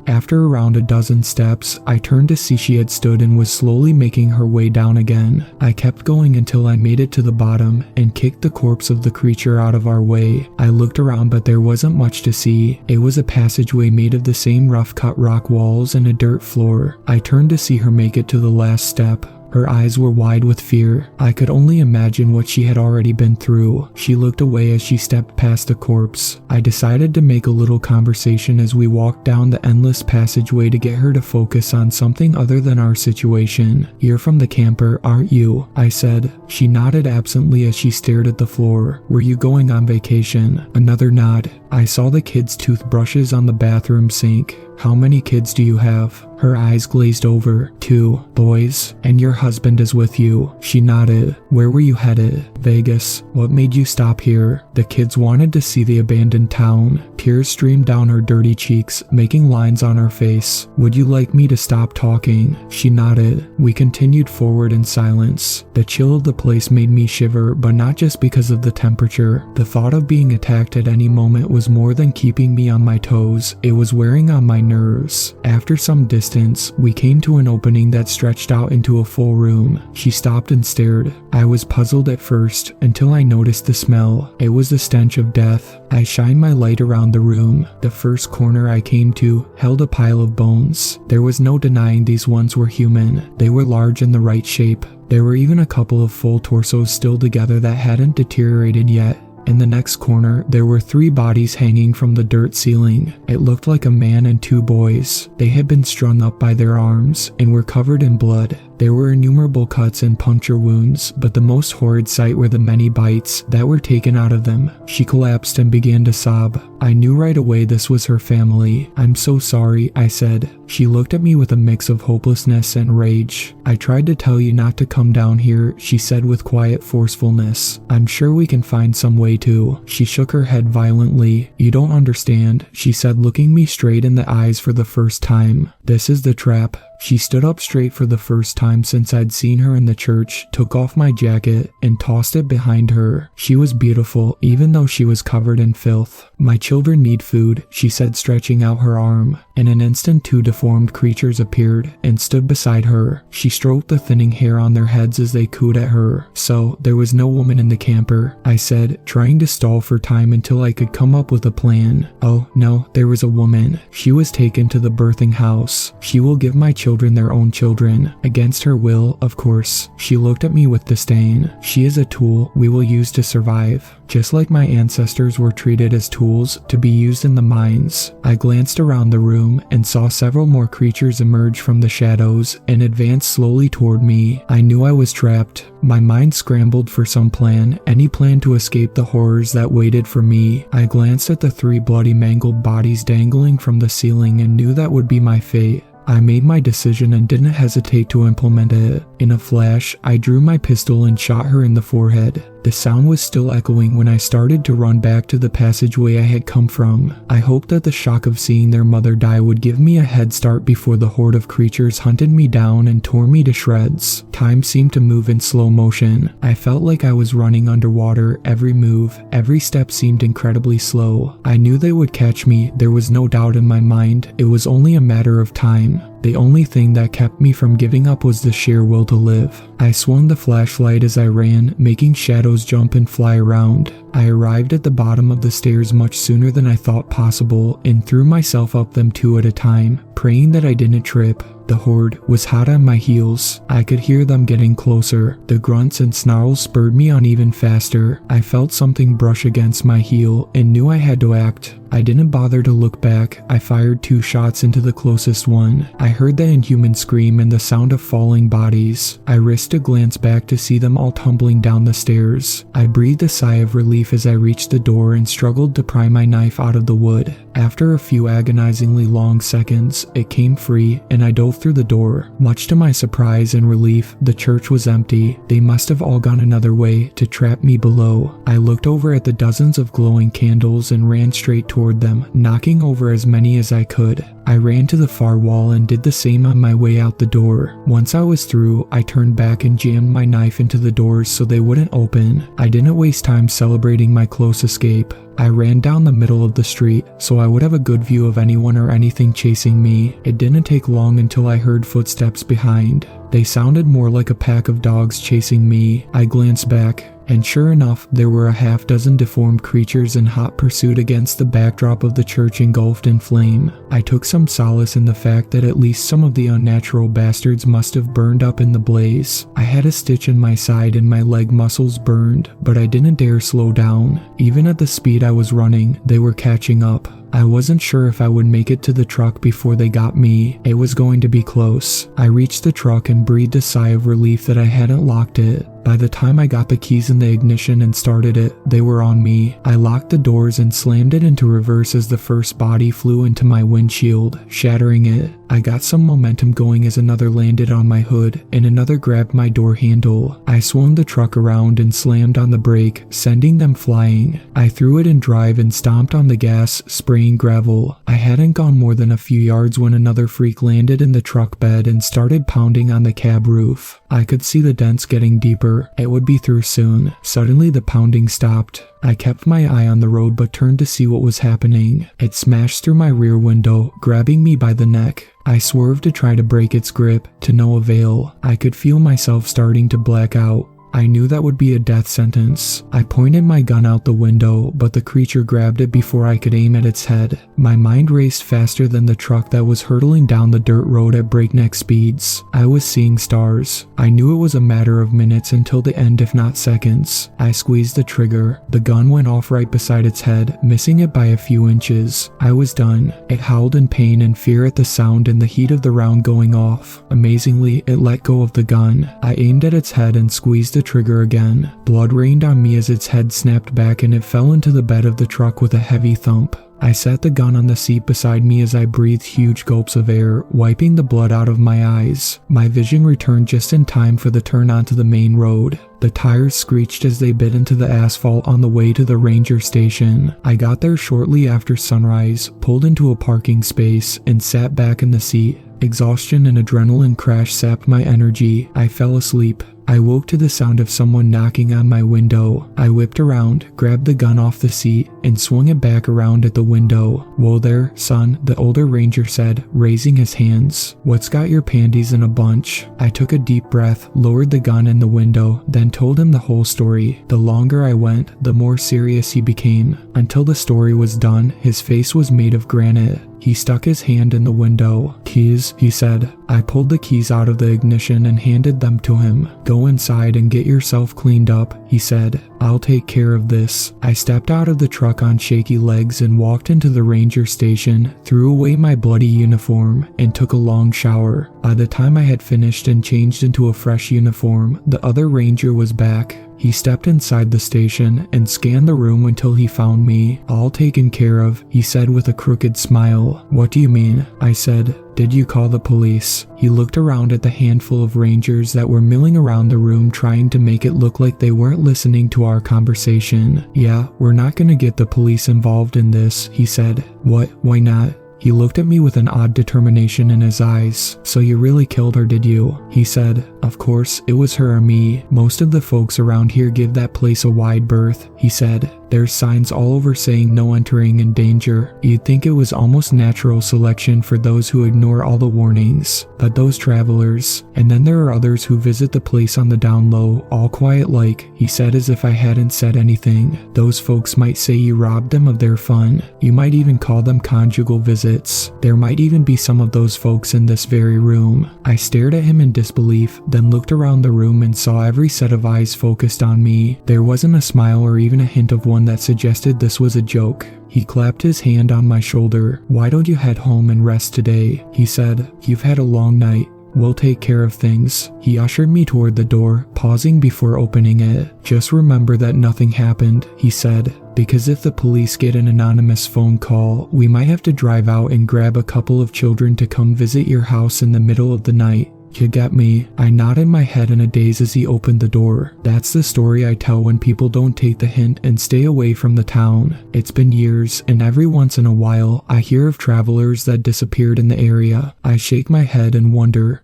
S1: After around a dozen steps, I turned to see she had stood and was slowly making her way down again. I kept going until I made it to the bottom and kicked the corpse of the creature out of our way. I looked around but there wasn't much to see. It was a passageway made of the same rough-cut rock walls and a dirt floor. I turned to see her make it to the last step. Her eyes were wide with fear. I could only imagine what she had already been through. She looked away as she stepped past the corpse. I decided to make a little conversation as we walked down the endless passageway to get her to focus on something other than our situation. "You're from the camper, aren't you?" I said. She nodded absently as she stared at the floor. "Were you going on vacation?" Another nod. I saw the kids' toothbrushes on the bathroom sink. "How many kids do you have?" Her eyes glazed over. "2 boys. And your husband is with you." She nodded. "Where were you headed?" "Vegas." "What made you stop here?" The kids wanted to see the abandoned town. Tears streamed down her dirty cheeks, making lines on her face. "Would you like me to stop talking?" She nodded. We continued forward in silence. The chill of the place made me shiver, but not just because of the temperature. The thought of being attacked at any moment was more than keeping me on my toes. It was wearing on my nerves. After some distance, we came to an opening that stretched out into a full room. She stopped and stared. I was puzzled at first until I noticed the smell. It was the stench of death. I shined my light around the room. The first corner I came to held a pile of bones. There was no denying these ones were human. They were large in the right shape. There were even a couple of full torsos still together that hadn't deteriorated yet. In the next corner, there were 3 bodies hanging from the dirt ceiling. It looked like a man and 2 boys. They had been strung up by their arms and were covered in blood. There were innumerable cuts and puncture wounds, but the most horrid sight were the many bites that were taken out of them. She collapsed and began to sob. I knew right away this was her family. "I'm so sorry," I said. She looked at me with a mix of hopelessness and rage. "I tried to tell you not to come down here," she said with quiet forcefulness. "I'm sure we can find some way to." She shook her head violently. "You don't understand," she said, looking me straight in the eyes for the first time. "This is the trap." She stood up straight for the first time since I'd seen her in the church, took off my jacket, and tossed it behind her. She was beautiful, even though she was covered in filth. "My children need food," she said, stretching out her arm. In an instant, 2 deformed creatures appeared and stood beside her. She stroked the thinning hair on their heads as they cooed at her. "So, there was no woman in the camper," I said, trying to stall for time until I could come up with a plan. "Oh, no, there was a woman. She was taken to the birthing house. She will give my children their own children, against her will, of course." She looked at me with disdain. "She is a tool we will use to survive, just like my ancestors were treated as tools to be used in the mines." I glanced around the room and saw several more creatures emerge from the shadows and advance slowly toward me. I knew I was trapped. My mind scrambled for some plan, any plan to escape the horrors that waited for me. I glanced at the 3 bloody, mangled bodies dangling from the ceiling and knew that would be my fate. I made my decision and didn't hesitate to implement it. In a flash, I drew my pistol and shot her in the forehead. The sound was still echoing when I started to run back to the passageway I had come from. I hoped that the shock of seeing their mother die would give me a head start before the horde of creatures hunted me down and tore me to shreds. Time seemed to move in slow motion. I felt like I was running underwater. Every move, every step seemed incredibly slow. I knew they would catch me. There was no doubt in my mind. It was only a matter of time. The only thing that kept me from giving up was the sheer will to live. I swung the flashlight as I ran, making shadows jump and fly around. I arrived at the bottom of the stairs much sooner than I thought possible and threw myself up them two at a time, praying that I didn't trip. The horde was hot on my heels. I could hear them getting closer. The grunts and snarls spurred me on even faster. I felt something brush against my heel and knew I had to act. I didn't bother to look back. I fired 2 shots into the closest one. I heard the inhuman scream and the sound of falling bodies. I risked a glance back to see them all tumbling down the stairs. I breathed a sigh of relief as I reached the door and struggled to pry my knife out of the wood. After a few agonizingly long seconds, it came free and I dove through the door. Much to my surprise and relief, the church was empty. They must have all gone another way to trap me below. I looked over at the dozens of glowing candles and ran straight toward them, knocking over as many as I could. I ran to the far wall and did the same on my way out the door. Once I was through, I turned back and jammed my knife into the doors so they wouldn't open. I didn't waste time celebrating my close escape. I ran down the middle of the street so I would have a good view of anyone or anything chasing me. It didn't take long until I heard footsteps behind. They sounded more like a pack of dogs chasing me. I glanced back, and sure enough, there were a half-dozen deformed creatures in hot pursuit against the backdrop of the church engulfed in flame. I took some solace in the fact that at least some of the unnatural bastards must have burned up in the blaze. I had a stitch in my side and my leg muscles burned, but I didn't dare slow down. Even at the speed I was running, they were catching up. I wasn't sure if I would make it to the truck before they got me. It was going to be close. I reached the truck and breathed a sigh of relief that I hadn't locked it. By the time I got the keys in the ignition and started it, they were on me. I locked the doors and slammed it into reverse as the first body flew into my windshield, shattering it. I got some momentum going as another landed on my hood and another grabbed my door handle. I swung the truck around and slammed on the brake, sending them flying. I threw it in drive and stomped on the gas, spraying gravel. I hadn't gone more than a few yards when another freak landed in the truck bed and started pounding on the cab roof. I could see the dents getting deeper. It would be through soon. Suddenly the pounding stopped. I kept my eye on the road but turned to see what was happening. It smashed through my rear window, grabbing me by the neck. I swerved to try to break its grip, to no avail. I could feel myself starting to black out. I knew that would be a death sentence. I pointed my gun out the window, but the creature grabbed it before I could aim at its head. My mind raced faster than the truck that was hurtling down the dirt road at breakneck speeds. I was seeing stars. I knew it was a matter of minutes until the end, if not seconds. I squeezed the trigger. The gun went off right beside its head, missing it by a few inches. I was done. It howled in pain and fear at the sound and the heat of the round going off. Amazingly, it let go of the gun. I aimed at its head and squeezed the trigger again. Blood rained on me as its head snapped back and it fell into the bed of the truck with a heavy thump. I set the gun on the seat beside me as I breathed huge gulps of air, wiping the blood out of my eyes. My vision returned just in time for the turn onto the main road. The tires screeched as they bit into the asphalt on the way to the ranger station. I got there shortly after sunrise, pulled into a parking space, and sat back in the seat. Exhaustion and adrenaline crash sapped my energy. I fell asleep. I woke to the sound of someone knocking on my window. I whipped around, grabbed the gun off the seat, and swung it back around at the window. "Whoa there, son," the older ranger said, raising his hands. "What's got your panties in a bunch?" I took a deep breath, lowered the gun in the window, then told him the whole story. The longer I went, the more serious he became. Until the story was done, his face was made of granite. He stuck his hand in the window. "Keys," he said. I pulled the keys out of the ignition and handed them to him. "Go inside and get yourself cleaned up," he said. "I'll take care of this." I stepped out of the truck on shaky legs and walked into the ranger station, threw away my bloody uniform, and took a long shower. By the time I had finished and changed into a fresh uniform, the other ranger was back. He stepped inside the station and scanned the room until he found me. All taken care of, he said with a crooked smile. What do you mean? I said. Did you call the police? He looked around at the handful of rangers that were milling around the room trying to make it look like they weren't listening to our conversation. Yeah, we're not gonna get the police involved in this, he said. What? Why not? He looked at me with an odd determination in his eyes. So you really killed her, did you? He said. Of course, it was her or me. Most of the folks around here give that place a wide berth, he said. There's signs all over saying no entering in danger. You'd think it was almost natural selection for those who ignore all the warnings. But those travelers, and then there are others who visit the place on the down low, all quiet like, he said as if I hadn't said anything. Those folks might say you robbed them of their fun. You might even call them conjugal visits. There might even be some of those folks in this very room. I stared at him in disbelief, then looked around the room and saw every set of eyes focused on me. There wasn't a smile or even a hint of one that suggested this was a joke. He clapped his hand on my shoulder. Why don't you head home and rest today? He said. You've had a long night. We'll take care of things. He ushered me toward the door, pausing before opening it. Just remember that nothing happened, he said, because if the police get an anonymous phone call, we might have to drive out and grab a couple of children to come visit your house in the middle of the night. You get me? I nodded my head in a daze as he opened the door. That's the story I tell when people don't take the hint and stay away from the town. It's been years, and every once in a while, I hear of travelers that disappeared in the area. I shake my head and wonder.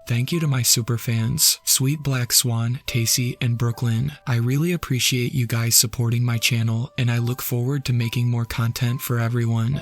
S1: Thank you to my superfans, Sweet Black Swan, Tacy, and Brooklyn. I really appreciate you guys supporting my channel, and I look forward to making more content for everyone.